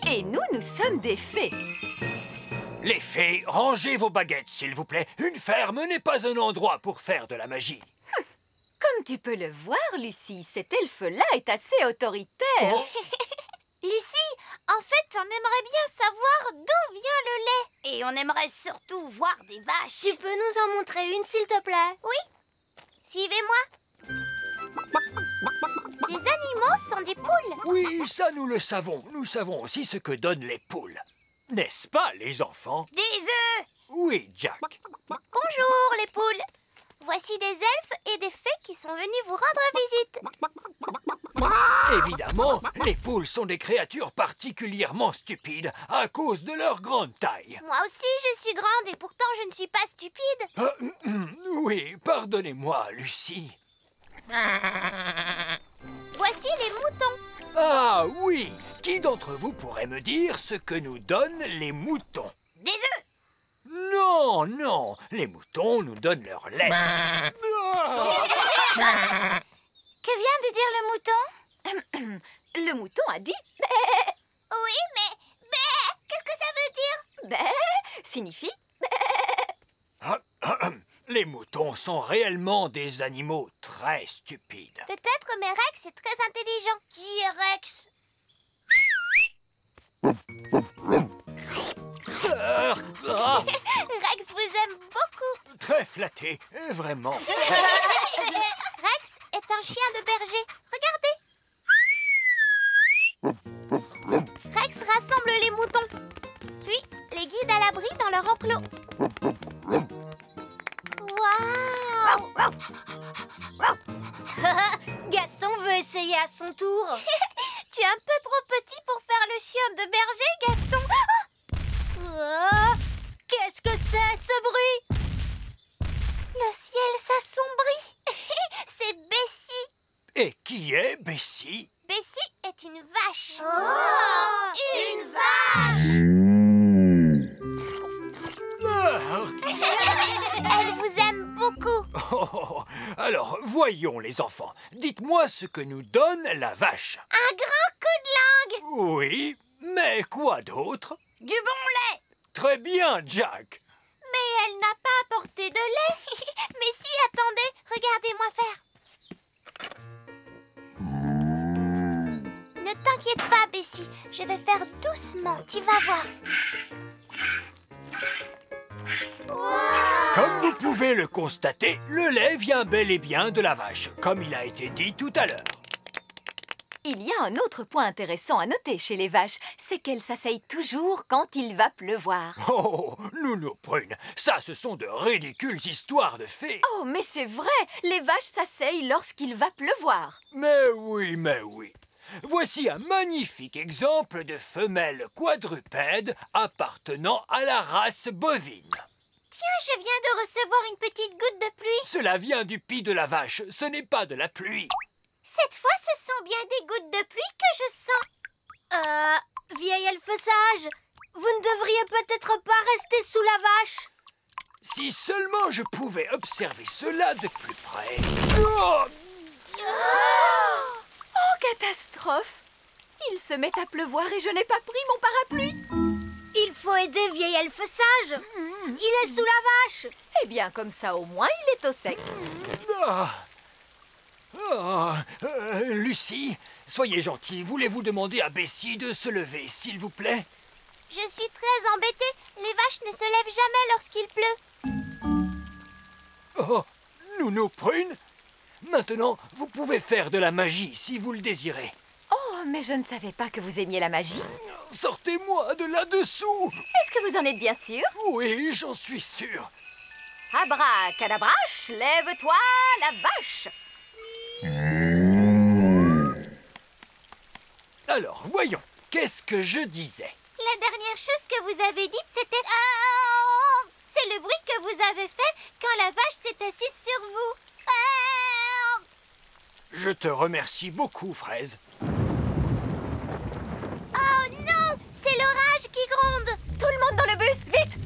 Et nous sommes des fées. Les fées, rangez vos baguettes, s'il vous plaît. Une ferme n'est pas un endroit pour faire de la magie. Comme tu peux le voir, Lucie, cet elfe-là est assez autoritaire. Oh. Lucie, en fait, on aimerait bien savoir d'où vient le lait. Et on aimerait surtout voir des vaches. Tu peux nous en montrer une, s'il te plaît? Oui. Suivez-moi. Ces animaux sont des poules. Oui, ça nous le savons. Nous savons aussi ce que donnent les poules. N'est-ce pas, les enfants? Des œufs. Oui, Jack. Bonjour, les poules. Voici des elfes et des fées qui sont venus vous rendre visite. Évidemment, les poules sont des créatures particulièrement stupides à cause de leur grande taille. Moi aussi, je suis grande et pourtant je ne suis pas stupide. Oui, pardonnez-moi, Lucie. Voici les moutons. Ah oui! Qui d'entre vous pourrait me dire ce que nous donnent les moutons? Des œufs. Non, non, les moutons nous donnent leur lait. Que vient de dire le mouton? Le mouton a dit bé. Oui, mais bé, qu'est-ce que ça veut dire? Bé signifie bé. Les moutons sont réellement des animaux très stupides. Peut-être mais Rex est très intelligent. Qui est Rex? Rex vous aime beaucoup. Très flatté, vraiment. Rex est un chien de berger. Regardez. Rex rassemble les moutons, puis les guide à l'abri dans leur enclos. Waouh! Gaston veut essayer à son tour. Tu es un peu trop petit pour faire le chien de berger, Gaston. Oh, qu'est-ce que c'est, ce bruit? Le ciel s'assombrit. C'est Bessie. Et qui est Bessie? Bessie est une vache. Oh, une vache. Elle vous aime beaucoup. Oh, alors, voyons les enfants. Dites-moi ce que nous donne la vache. Un grand coup de langue. Oui, mais quoi d'autre? Du bon lait. Très bien, Jack. Mais elle n'a pas apporté de lait. Mais si, attendez, regardez-moi faire. Ne t'inquiète pas, Bessie. Je vais faire doucement, tu vas voir. Wow. Comme vous pouvez le constater, le lait vient bel et bien de la vache, comme il a été dit tout à l'heure. Il y a un autre point intéressant à noter chez les vaches, c'est qu'elles s'asseyent toujours quand il va pleuvoir. Oh, Nounou Prune, ça ce sont de ridicules histoires de fées. Oh, mais c'est vrai, les vaches s'asseyent lorsqu'il va pleuvoir. Mais oui, mais oui. Voici un magnifique exemple de femelle quadrupède appartenant à la race bovine. Tiens, je viens de recevoir une petite goutte de pluie. Cela vient du pis de la vache, ce n'est pas de la pluie. Cette fois, ce sont bien des gouttes de pluie que je sens. Vieil elfe sage, vous ne devriez peut-être pas rester sous la vache. Si seulement je pouvais observer cela de plus près. Oh! Oh, catastrophe! Il se met à pleuvoir et je n'ai pas pris mon parapluie. Il faut aider vieil elfe sage. Il est sous la vache. Eh bien, comme ça, au moins, il est au sec. Lucie, soyez gentille. Voulez-vous demander à Bessie de se lever, s'il vous plaît? Je suis très embêtée. Les vaches ne se lèvent jamais lorsqu'il pleut. Oh, Nounou Prune, maintenant, vous pouvez faire de la magie si vous le désirez. Oh, mais je ne savais pas que vous aimiez la magie. Sortez-moi de là-dessous. Est-ce que vous en êtes bien sûr? Oui, j'en suis sûr. Abracadabrache, lève-toi, la vache! Alors, voyons, qu'est-ce que je disais? La dernière chose que vous avez dite, c'était... C'est le bruit que vous avez fait quand la vache s'est assise sur vous. Je te remercie beaucoup, Fraise. Oh non! C'est l'orage qui gronde! Tout le monde dans le bus, vite!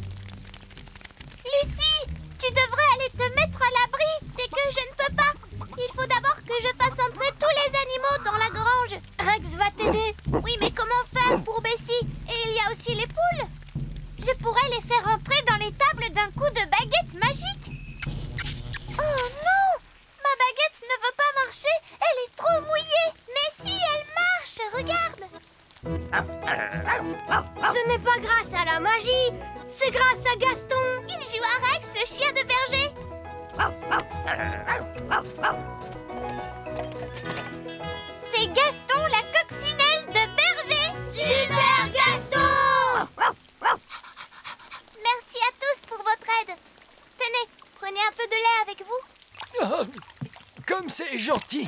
Lucie, tu devrais aller te mettre à l'abri. C'est que je ne peux pas. Il faut d'abord que je fasse entrer tous les animaux dans la grange. Rex va t'aider. Oui, mais comment faire pour Bessie? Et il y a aussi les poules. Je pourrais les faire entrer dans les tables d'un coup de baguette magique. Oh non! Ma baguette ne veut pas marcher. Elle est trop mouillée. Mais si, elle marche. Regarde. Ce n'est pas grâce à la magie. C'est grâce à Gaston. Il joue à Rex, le chien de berger. C'est Gaston, la coccinelle de berger. Super Gaston! Merci à tous pour votre aide. Tenez, prenez un peu de lait avec vous. Oh, comme c'est gentil.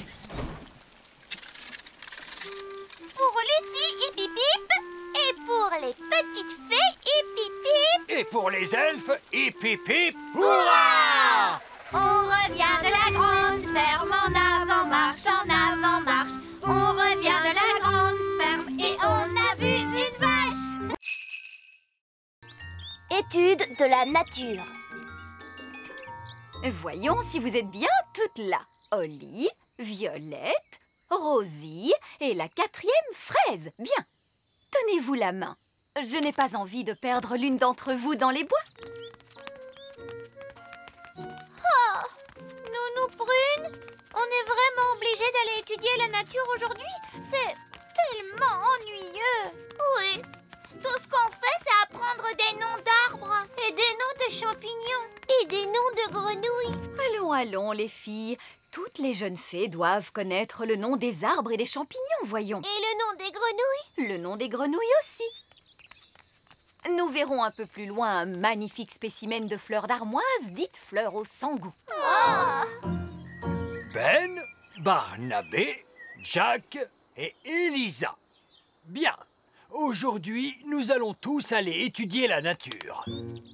Pour Lucie, hip hip hip. Et pour les petites fées, hip hip hip. Et pour les elfes, hip hip hip. Hurrah! On revient de la grande ferme en avant-marche, en avant-marche. On revient de la grande ferme et on a vu une vache. Étude de la nature. Voyons si vous êtes bien toutes là. Holly, Violette, Rosie et la 4e, Fraise. Bien. Tenez-vous la main. Je n'ai pas envie de perdre l'une d'entre vous dans les bois. Nounou Prune, on est vraiment obligé d'aller étudier la nature aujourd'hui? C'est tellement ennuyeux. Oui, Tout ce qu'on fait, c'est apprendre des noms d'arbres. Et des noms de champignons. Et des noms de grenouilles. Allons, allons, les filles. Toutes les jeunes fées doivent connaître le nom des arbres et des champignons, voyons. Et le nom des grenouilles? Le nom des grenouilles aussi. Nous verrons un peu plus loin un magnifique spécimen de fleurs d'armoise, dites fleurs au sans goût. Ben, Barnabé, Jack et Elisa. Bien. Aujourd'hui, nous allons tous aller étudier la nature.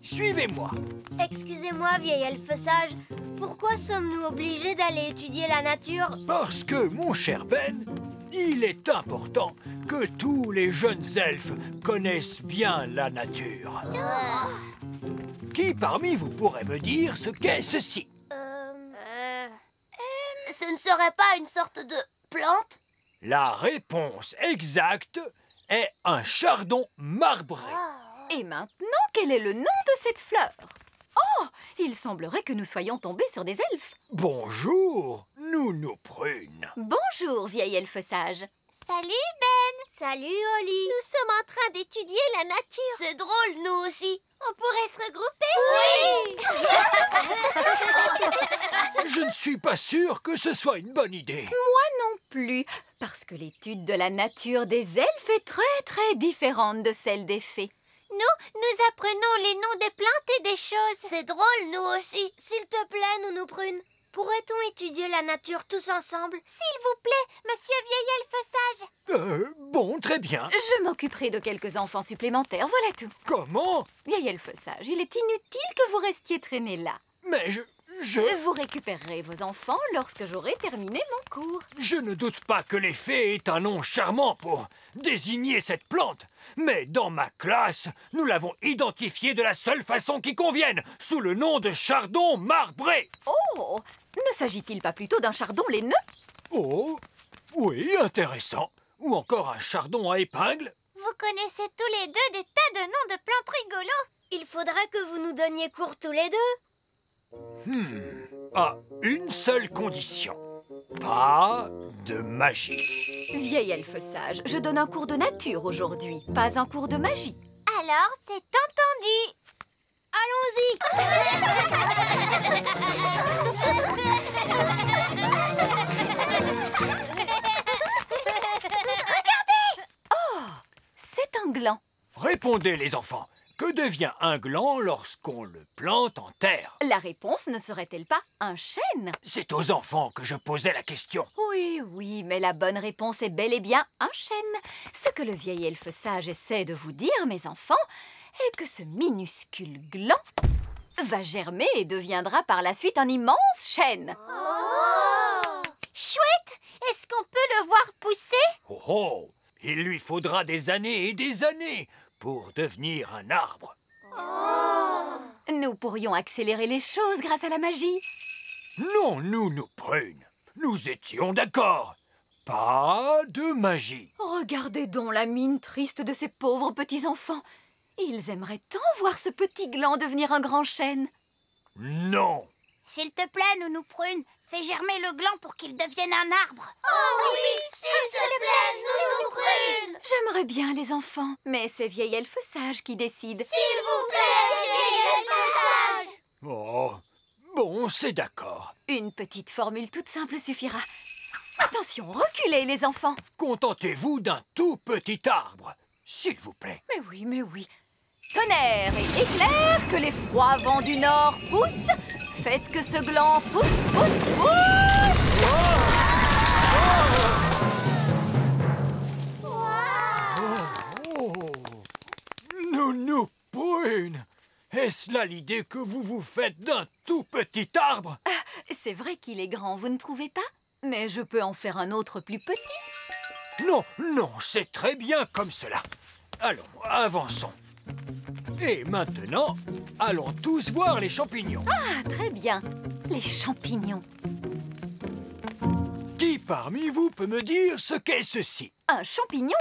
Suivez-moi. Excusez-moi, vieil elfe sage. Pourquoi sommes-nous obligés d'aller étudier la nature? Parce que, mon cher Ben, il est important que tous les jeunes elfes connaissent bien la nature. Qui parmi vous pourrait me dire ce qu'est ceci? Ce ne serait pas une sorte de plante? La réponse exacte est un chardon marbré. Et maintenant, quel est le nom de cette fleur? Oh, il semblerait que nous soyons tombés sur des elfes. Bonjour, Nounou Prune. Bonjour, vieil elfe sage. Salut Ben. Salut Holly. Nous sommes en train d'étudier la nature. C'est drôle, nous aussi. On pourrait se regrouper? Oui. Je ne suis pas sûr que ce soit une bonne idée. Moi non plus, parce que l'étude de la nature des elfes est très différente de celle des fées. Nous apprenons les noms des plantes et des choses. C'est drôle, nous aussi. S'il te plaît, Nounou Prune, pourrait-on étudier la nature tous ensemble? S'il vous plaît, monsieur vieil elfe sage. Bon, très bien. Je m'occuperai de quelques enfants supplémentaires, voilà tout. Comment? Vieil elfe sage, il est inutile que vous restiez traîné là. Mais je... Vous récupérerez vos enfants lorsque j'aurai terminé mon cours. Je ne doute pas que les fées aient un nom charmant pour désigner cette plante. Mais dans ma classe, nous l'avons identifiée de la seule façon qui convienne, sous le nom de chardon marbré. Oh! Ne s'agit-il pas plutôt d'un chardon laineux? Oh, oui, intéressant. Ou encore un chardon à épingle. Vous connaissez tous les deux des tas de noms de plantes rigolos. Il faudrait que vous nous donniez cours tous les deux. À une seule condition. Pas de magie. Vieil elfe sage, je donne un cours de nature aujourd'hui, pas un cours de magie. Alors, c'est entendu. Regardez! Oh, c'est un gland. Répondez, les enfants. Que devient un gland lorsqu'on le plante en terre? La réponse ne serait-elle pas un chêne? C'est aux enfants que je posais la question. Oui, mais la bonne réponse est bel et bien un chêne. Ce que le vieil elfe sage essaie de vous dire, mes enfants, est que ce minuscule gland va germer et deviendra par la suite un immense chêne. Oh! Chouette! Est-ce qu'on peut le voir pousser? Oh! Il lui faudra des années et des années pour devenir un arbre. Oh! Nous pourrions accélérer les choses grâce à la magie. Non, Nounou Prune. Nous étions d'accord. Pas de magie. Regardez donc la mine triste de ces pauvres petits-enfants. Ils aimeraient tant voir ce petit gland devenir un grand chêne. Non. S'il te plaît, Nounou Prune, fais germer le gland pour qu'il devienne un arbre. Oh oui, s'il te plaît, Nounou Prune. J'aimerais bien, les enfants, mais c'est vieil elfe sage qui décide. S'il vous plaît, vieil elfe sage. Oh, bon, c'est d'accord. Une petite formule toute simple suffira. Attention, reculez, les enfants. Contentez-vous d'un tout petit arbre, s'il vous plaît. Mais oui. Tonnerre et éclair, que les froids vents du nord poussent. Faites que ce gland pousse. Nounou Prune, est-ce là l'idée que vous vous faites d'un tout petit arbre? C'est vrai qu'il est grand, vous ne trouvez pas? Mais je peux en faire un autre plus petit. Non, c'est très bien comme cela. Allons, avançons. Et maintenant, allons tous voir les champignons. Ah, très bien. Les champignons. Qui parmi vous peut me dire ce qu'est ceci? Un champignon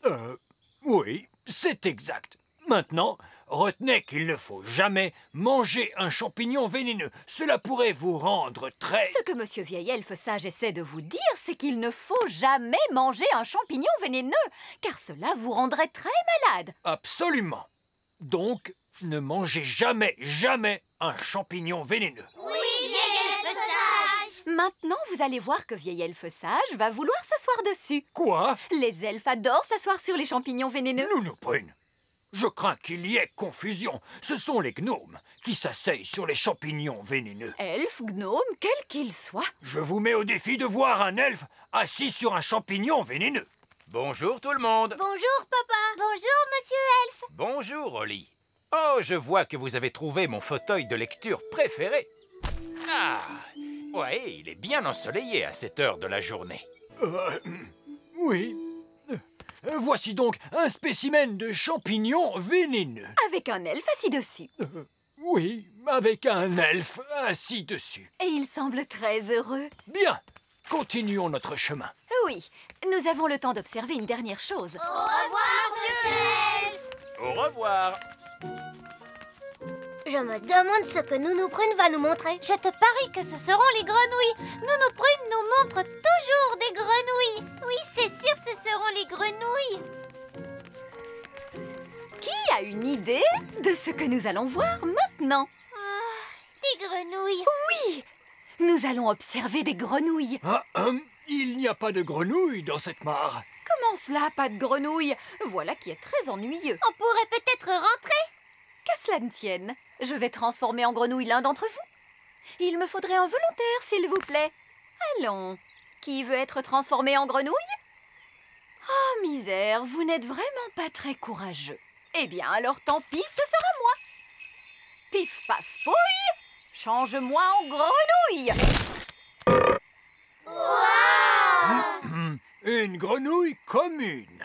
vénéneux. Oui, c'est exact. Maintenant, retenez qu'il ne faut jamais manger un champignon vénéneux. Cela pourrait vous rendre très... Ce que Monsieur Vieil Elfe Sage essaie de vous dire, c'est qu'il ne faut jamais manger un champignon vénéneux, car cela vous rendrait très malade. Absolument. Donc, ne mangez jamais, jamais un champignon vénéneux. Oui, Vieil Elfe Sage. Maintenant, vous allez voir que Vieil Elfe Sage va vouloir s'asseoir dessus. Quoi? Les elfes adorent s'asseoir sur les champignons vénéneux. Nounou-Prune, je crains qu'il y ait confusion. Ce sont les gnomes qui s'asseyent sur les champignons vénéneux. Elfe, gnome, quel qu'il soit. Je vous mets au défi de voir un elfe assis sur un champignon vénéneux. Bonjour tout le monde. Bonjour, papa. Bonjour, monsieur Elfe. Bonjour, Oli. Oh, je vois que vous avez trouvé mon fauteuil de lecture préféré. Ah, ouais, il est bien ensoleillé à cette heure de la journée. Oui. Voici donc un spécimen de champignon vénéneux. Avec un elfe assis dessus. Oui, avec un elfe assis dessus. Et il semble très heureux. Bien, continuons notre chemin. Oui, nous avons le temps d'observer une dernière chose. Au revoir, monsieur Elfe. Au revoir. Je me demande ce que Nounou Prune va nous montrer. Je te parie que ce seront les grenouilles. Nounou Prune nous montre toujours des grenouilles. Oui, c'est sûr, ce seront les grenouilles. Qui a une idée de ce que nous allons voir maintenant? Des grenouilles. Oui, nous allons observer des grenouilles. Il n'y a pas de grenouilles dans cette mare. Comment cela, pas de grenouilles? Voilà qui est très ennuyeux. On pourrait peut-être rentrer. Qu'à cela ne tienne, je vais transformer en grenouille l'un d'entre vous. Il me faudrait un volontaire, s'il vous plaît. Allons, qui veut être transformé en grenouille? Oh, misère, vous n'êtes vraiment pas très courageux. Eh bien, alors tant pis, ce sera moi. Pif paf fouille, change-moi en grenouille. Une grenouille commune.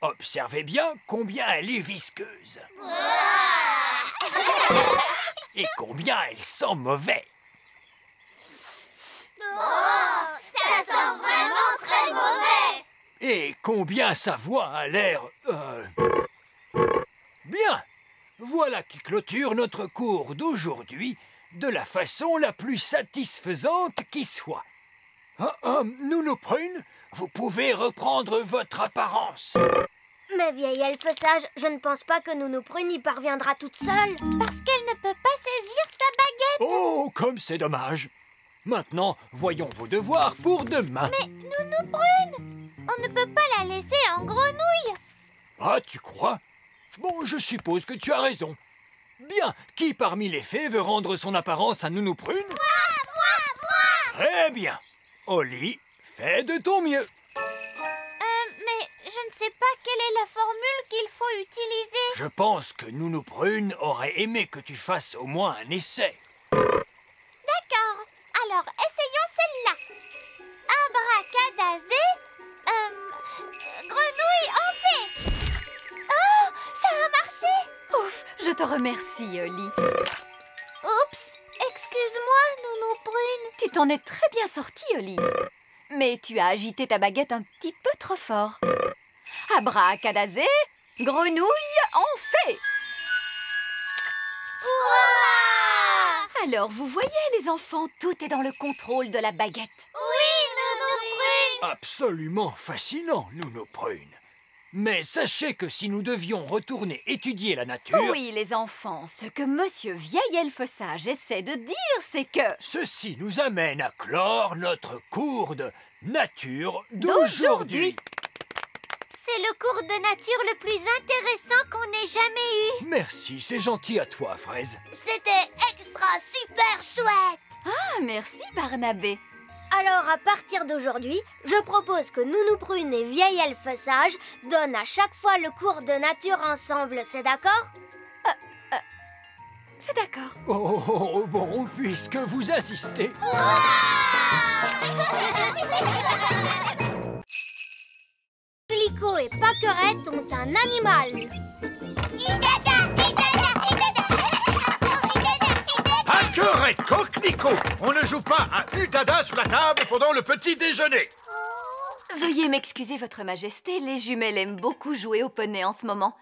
Observez bien combien elle est visqueuse. Et combien elle sent mauvais. Ça sent vraiment très mauvais. Et combien sa voix a l'air... Bien. Voilà qui clôture notre cours d'aujourd'hui de la façon la plus satisfaisante qui soit. Nounou Prune, vous pouvez reprendre votre apparence. Mais Vieil Elfe Sage, je ne pense pas que Nounou Prune y parviendra toute seule. Parce qu'elle ne peut pas saisir sa baguette. Oh, comme c'est dommage. Maintenant, voyons vos devoirs pour demain. Mais Nounou Prune, on ne peut pas la laisser en grenouille. Ah, tu crois? Bon, je suppose que tu as raison. Bien, qui parmi les fées veut rendre son apparence à Nounou Prune? Moi. Très bien. Oli, fais de ton mieux. Mais je ne sais pas quelle est la formule qu'il faut utiliser. Je pense que Nounou Prune aurait aimé que tu fasses au moins un essai. D'accord. Alors, essayons celle-là. Abracadazé, grenouille en fait. Oh, ça a marché. Ouf, je te remercie, Oli. Oups, excuse-moi, Nounou Prune. Tu t'en es très bien sorti, Oli. Mais tu as agité ta baguette un petit peu trop fort. Abracadazé, grenouille en fée. Hurrah! Alors, vous voyez, les enfants, tout est dans le contrôle de la baguette. Oui, Nounou Prune. Absolument fascinant, Nounou Prune. Mais sachez que si nous devions retourner étudier la nature... Oui, les enfants, ce que Monsieur Vieil Elfe Sage essaie de dire, c'est que... Ceci nous amène à clore notre cours de nature d'aujourd'hui. C'est le cours de nature le plus intéressant qu'on ait jamais eu. Merci, c'est gentil à toi, Fraise. C'était extra super chouette. Ah, merci, Barnabé. Alors, à partir d'aujourd'hui, je propose que Nounou Prune et Vieil Elfe Sage donnent à chaque fois le cours de nature ensemble, c'est d'accord? C'est d'accord. Oh, bon, puisque vous insistez. Glico et Pâquerette ont un animal. Pâquerette, coquelicot, on ne joue pas à Udada sur la table pendant le petit déjeuner. Veuillez m'excuser, Votre Majesté, les jumelles aiment beaucoup jouer au poney en ce moment.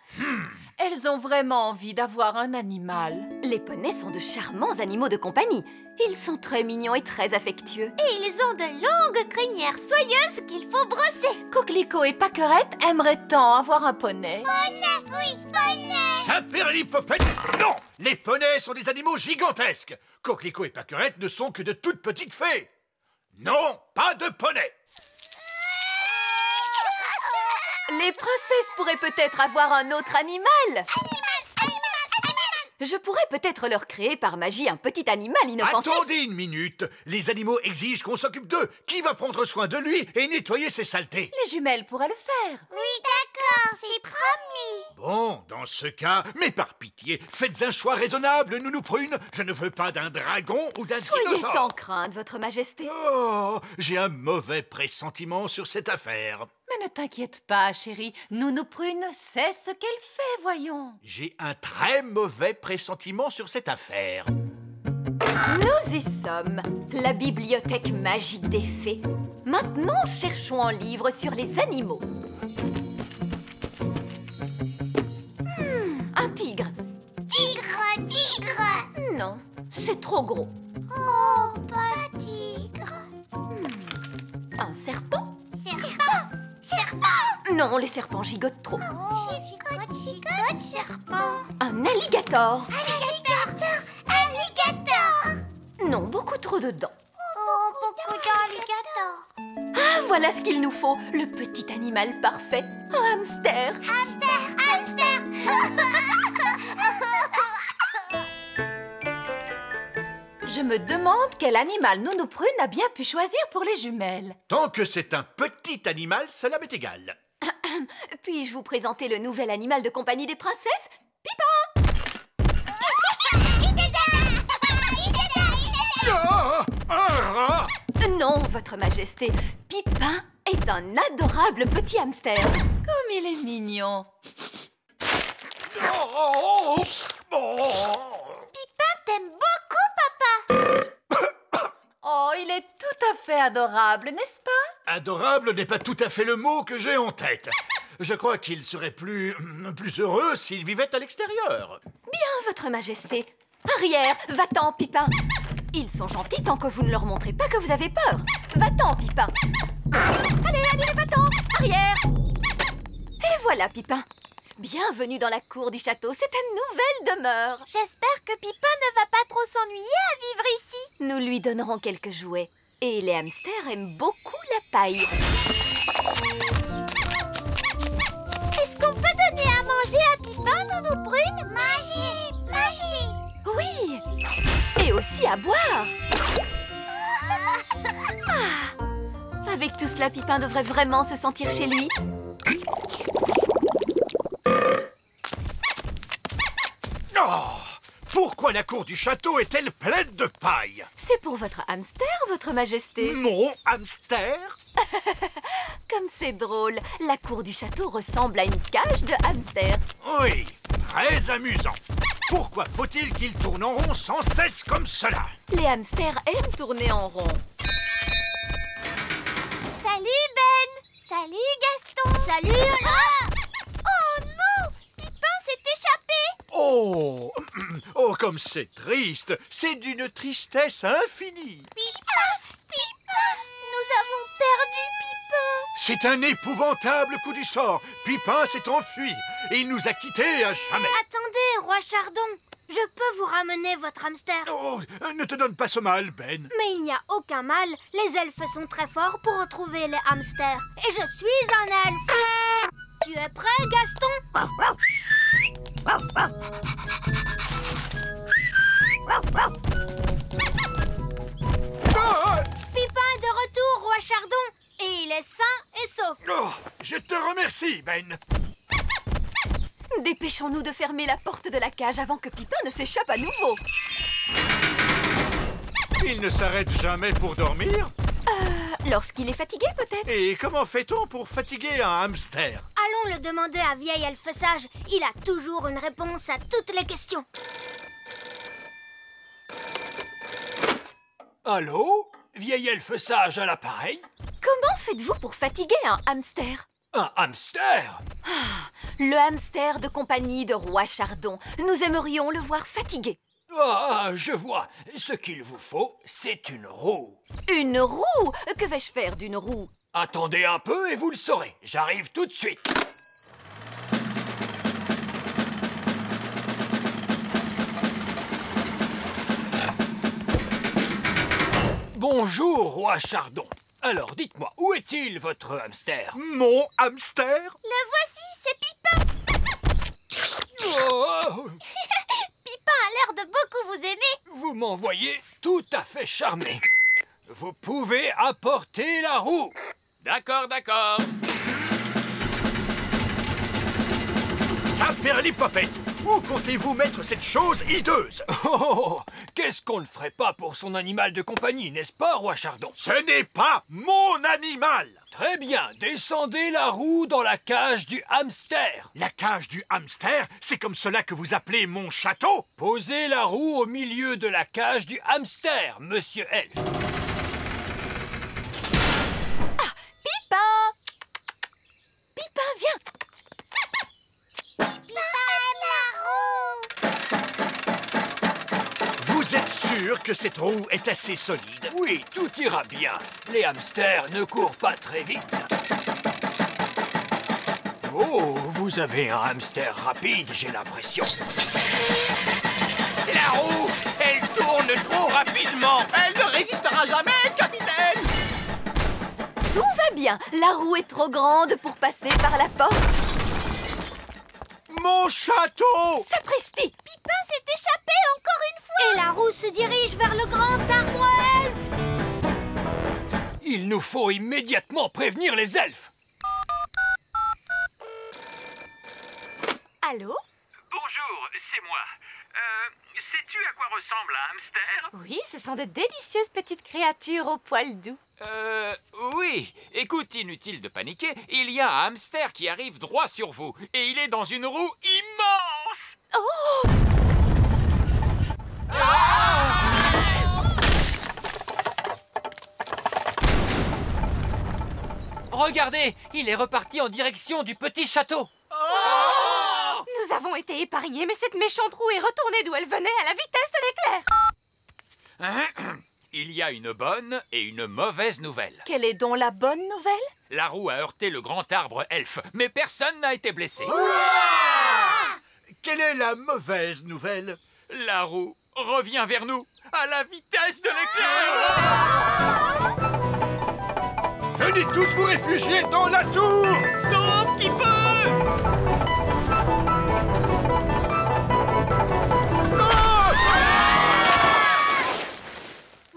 Elles ont vraiment envie d'avoir un animal. Les poneys sont de charmants animaux de compagnie. Ils sont très mignons et très affectueux. Et ils ont de longues crinières soyeuses qu'il faut brosser. Coquelicot et Pâquerette aimeraient tant avoir un poney. Oui, poney. Saperlipopette! Non! Les poneys sont des animaux gigantesques. Coquelicot et Pâquerette ne sont que de toutes petites fées. Non, pas de poney. Les princesses pourraient peut-être avoir un autre animal. Je pourrais peut-être leur créer par magie un petit animal inoffensif. Attendez une minute. Les animaux exigent qu'on s'occupe d'eux. Qui va prendre soin de lui et nettoyer ses saletés? Les jumelles pourraient le faire. Oui, d'accord, c'est promis. Bon, dans ce cas, mais par pitié, faites un choix raisonnable, Nounou Prune. Je ne veux pas d'un dragon ou d'un Soyez dinosaure. sans crainte, votre majesté. Oh, j'ai un mauvais pressentiment sur cette affaire. Mais ne t'inquiète pas, chérie. Nounou Prune sait ce qu'elle fait, voyons. J'ai un très mauvais pressentiment sur cette affaire. Nous y sommes, la bibliothèque magique des fées. Maintenant, cherchons un livre sur les animaux. Un tigre. Tigre. Non, c'est trop gros. Oh, pas tigre. Un serpent. Serpent. Non, les serpents gigotent trop. Oh, gigote, serpent. Un alligator. Alligator. Non, beaucoup trop de dents. Oh, beaucoup d'alligators. Ah, voilà ce qu'il nous faut, le petit animal parfait, un hamster. Hamster. Je me demande quel animal Nounou Prune a bien pu choisir pour les jumelles. Tant que c'est un petit animal, cela m'est égal. Puis-je vous présenter le nouvel animal de compagnie des princesses, Non, votre majesté, Pipin est un adorable petit hamster. Comme il est mignon. Pipin t'aime beaucoup, papa. Oh, il est tout à fait adorable, n'est-ce pas? Adorable n'est pas tout à fait le mot que j'ai en tête. Je crois qu'il serait plus heureux s'il vivait à l'extérieur. Bien, votre majesté. Arrière, va-t'en, Pipin. Ils sont gentils tant que vous ne leur montrez pas que vous avez peur. Va-t'en, Pipin. Allez, va-t'en. Arrière. Et voilà, Pipin. Bienvenue dans la cour du château. C'est ta nouvelle demeure. J'espère que Pipin ne va pas trop s'ennuyer à vivre ici. Nous lui donnerons quelques jouets. Et les hamsters aiment beaucoup la paille. Est-ce qu'on peut donner à manger à Pipin, Nounou Prune? Magie. Oui. Et aussi à boire. Ah. Avec tout cela, Pipin devrait vraiment se sentir chez lui. Oh, pourquoi la cour du château est-elle pleine de paille? C'est pour votre hamster, votre majesté. Mon hamster? Comme c'est drôle, la cour du château ressemble à une cage de hamster. Oui, très amusant. Pourquoi faut-il qu'il tourne en rond sans cesse comme cela? Les hamsters aiment tourner en rond. Salut, Ben. Salut, Gaston. Salut, Ola. Oh non, Pipin s'est échappé. Oh, comme c'est triste. C'est d'une tristesse infinie. Pipin. Nous avons perdu Pipin. C'est un épouvantable coup du sort. Pipin s'est enfui et il nous a quittés à jamais. Attendez, Roi Chardon. Je peux vous ramener votre hamster. Oh, ne te donne pas ce mal, Ben. Mais il n'y a aucun mal. Les elfes sont très forts pour retrouver les hamsters. Et je suis un elfe. Tu es prêt, Gaston? Pipin est de retour, Roi Chardon. Et il est sain et sauf. Oh, je te remercie, Ben. Dépêchons-nous de fermer la porte de la cage avant que Pipin ne s'échappe à nouveau. Il ne s'arrête jamais pour dormir? Lorsqu'il est fatigué, peut-être. Et comment fait-on pour fatiguer un hamster? Allons le demander à Vieil Elfe Sage. Il a toujours une réponse à toutes les questions. Allô? Vieil elfe sage à l'appareil? Comment faites-vous pour fatiguer un hamster? Un hamster? Le hamster de compagnie de Roi Chardon. Nous aimerions le voir fatigué. Ah, je vois. Ce qu'il vous faut, c'est une roue. Une roue? Que vais-je faire d'une roue? Attendez un peu et vous le saurez. J'arrive tout de suite. Bonjour, Roi Chardon. Alors, dites-moi, où est-il, votre hamster? Mon hamster? Le voici, c'est Pipin. Oh, Pipin a l'air de beaucoup vous aimer. vous m'envoyez tout à fait charmé. Vous pouvez apporter la roue. D'accord, d'accord. Saperlipopette, où comptez-vous mettre cette chose hideuse? Oh, qu'est-ce qu'on ne ferait pas pour son animal de compagnie, n'est-ce pas, Roi Chardon? Ce n'est pas mon animal! Très bien, descendez la roue dans la cage du hamster. La cage du hamster, c'est comme cela que vous appelez mon château? Posez la roue au milieu de la cage du hamster, Monsieur Elf. Pipin! Pipin, viens! Vous êtes sûr que cette roue est assez solide? Oui, tout ira bien. Les hamsters ne courent pas très vite. Oh, vous avez un hamster rapide, j'ai l'impression. La roue, elle tourne trop rapidement. Elle ne résistera jamais, capitaine! Tout va bien. La roue est trop grande pour passer par la porte. Mon château! Sapristi! Pipin s'est échappé encore une fois. Et la roue se dirige vers le grand arbre elfe. Il nous faut immédiatement prévenir les elfes. Allô? Bonjour, c'est moi. Sais-tu à quoi ressemble un hamster? Oui, ce sont de délicieuses petites créatures aux poils doux. Oui. Écoute, inutile de paniquer, il y a un hamster qui arrive droit sur vous. Et il est dans une roue immense. Oh! Regardez, il est reparti en direction du petit château. Nous avons été épargnés, mais cette méchante roue est retournée d'où elle venait à la vitesse de l'éclair. Il y a une bonne et une mauvaise nouvelle. Quelle est donc la bonne nouvelle? La roue a heurté le grand arbre elfe, mais personne n'a été blessé. Quelle est la mauvaise nouvelle? La roue revient vers nous à la vitesse de l'éclair. Venez tous vous réfugier dans la tour! Sauf qui peut!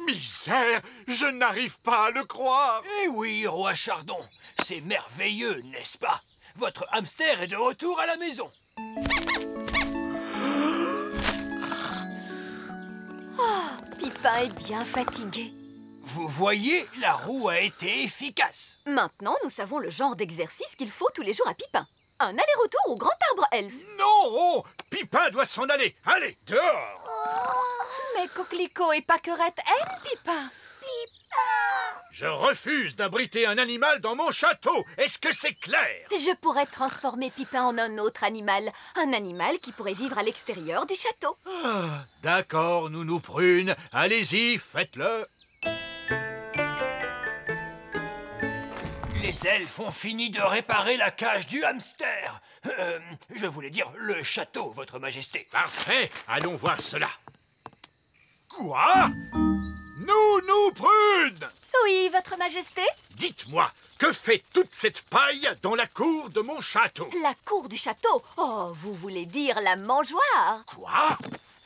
Misère, je n'arrive pas à le croire. Eh oui, Roi Chardon, c'est merveilleux, n'est-ce pas? Votre hamster est de retour à la maison. Pipin est bien fatigué. Vous voyez, la roue a été efficace. Maintenant, nous savons le genre d'exercice qu'il faut tous les jours à Pipin. Un aller-retour au grand arbre elfe. Non! Pipin doit s'en aller. Allez, dehors! Mais Coquelicot et Pâquerette aiment Pipin. Je refuse d'abriter un animal dans mon château. Est-ce que c'est clair? Je pourrais transformer Pipin en un autre animal. Un animal qui pourrait vivre à l'extérieur du château. D'accord, Nounou Prune. Allez-y, faites-le. Les elfes ont fini de réparer la cage du hamster. Je voulais dire le château, votre majesté. Parfait, allons voir cela. Quoi? Nounou Prune! Oui, votre majesté? Dites-moi, que fait toute cette paille dans la cour de mon château? La cour du château? Oh, vous voulez dire la mangeoire? Quoi?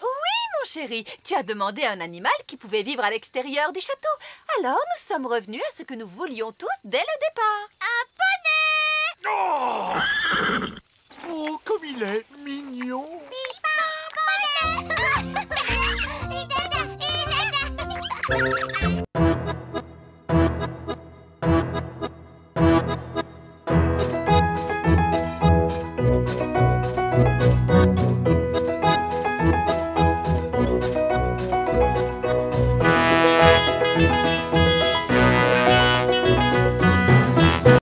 Mon chéri, tu as demandé à un animal qui pouvait vivre à l'extérieur du château. Alors, nous sommes revenus à ce que nous voulions tous dès le départ. Un poney! Oh!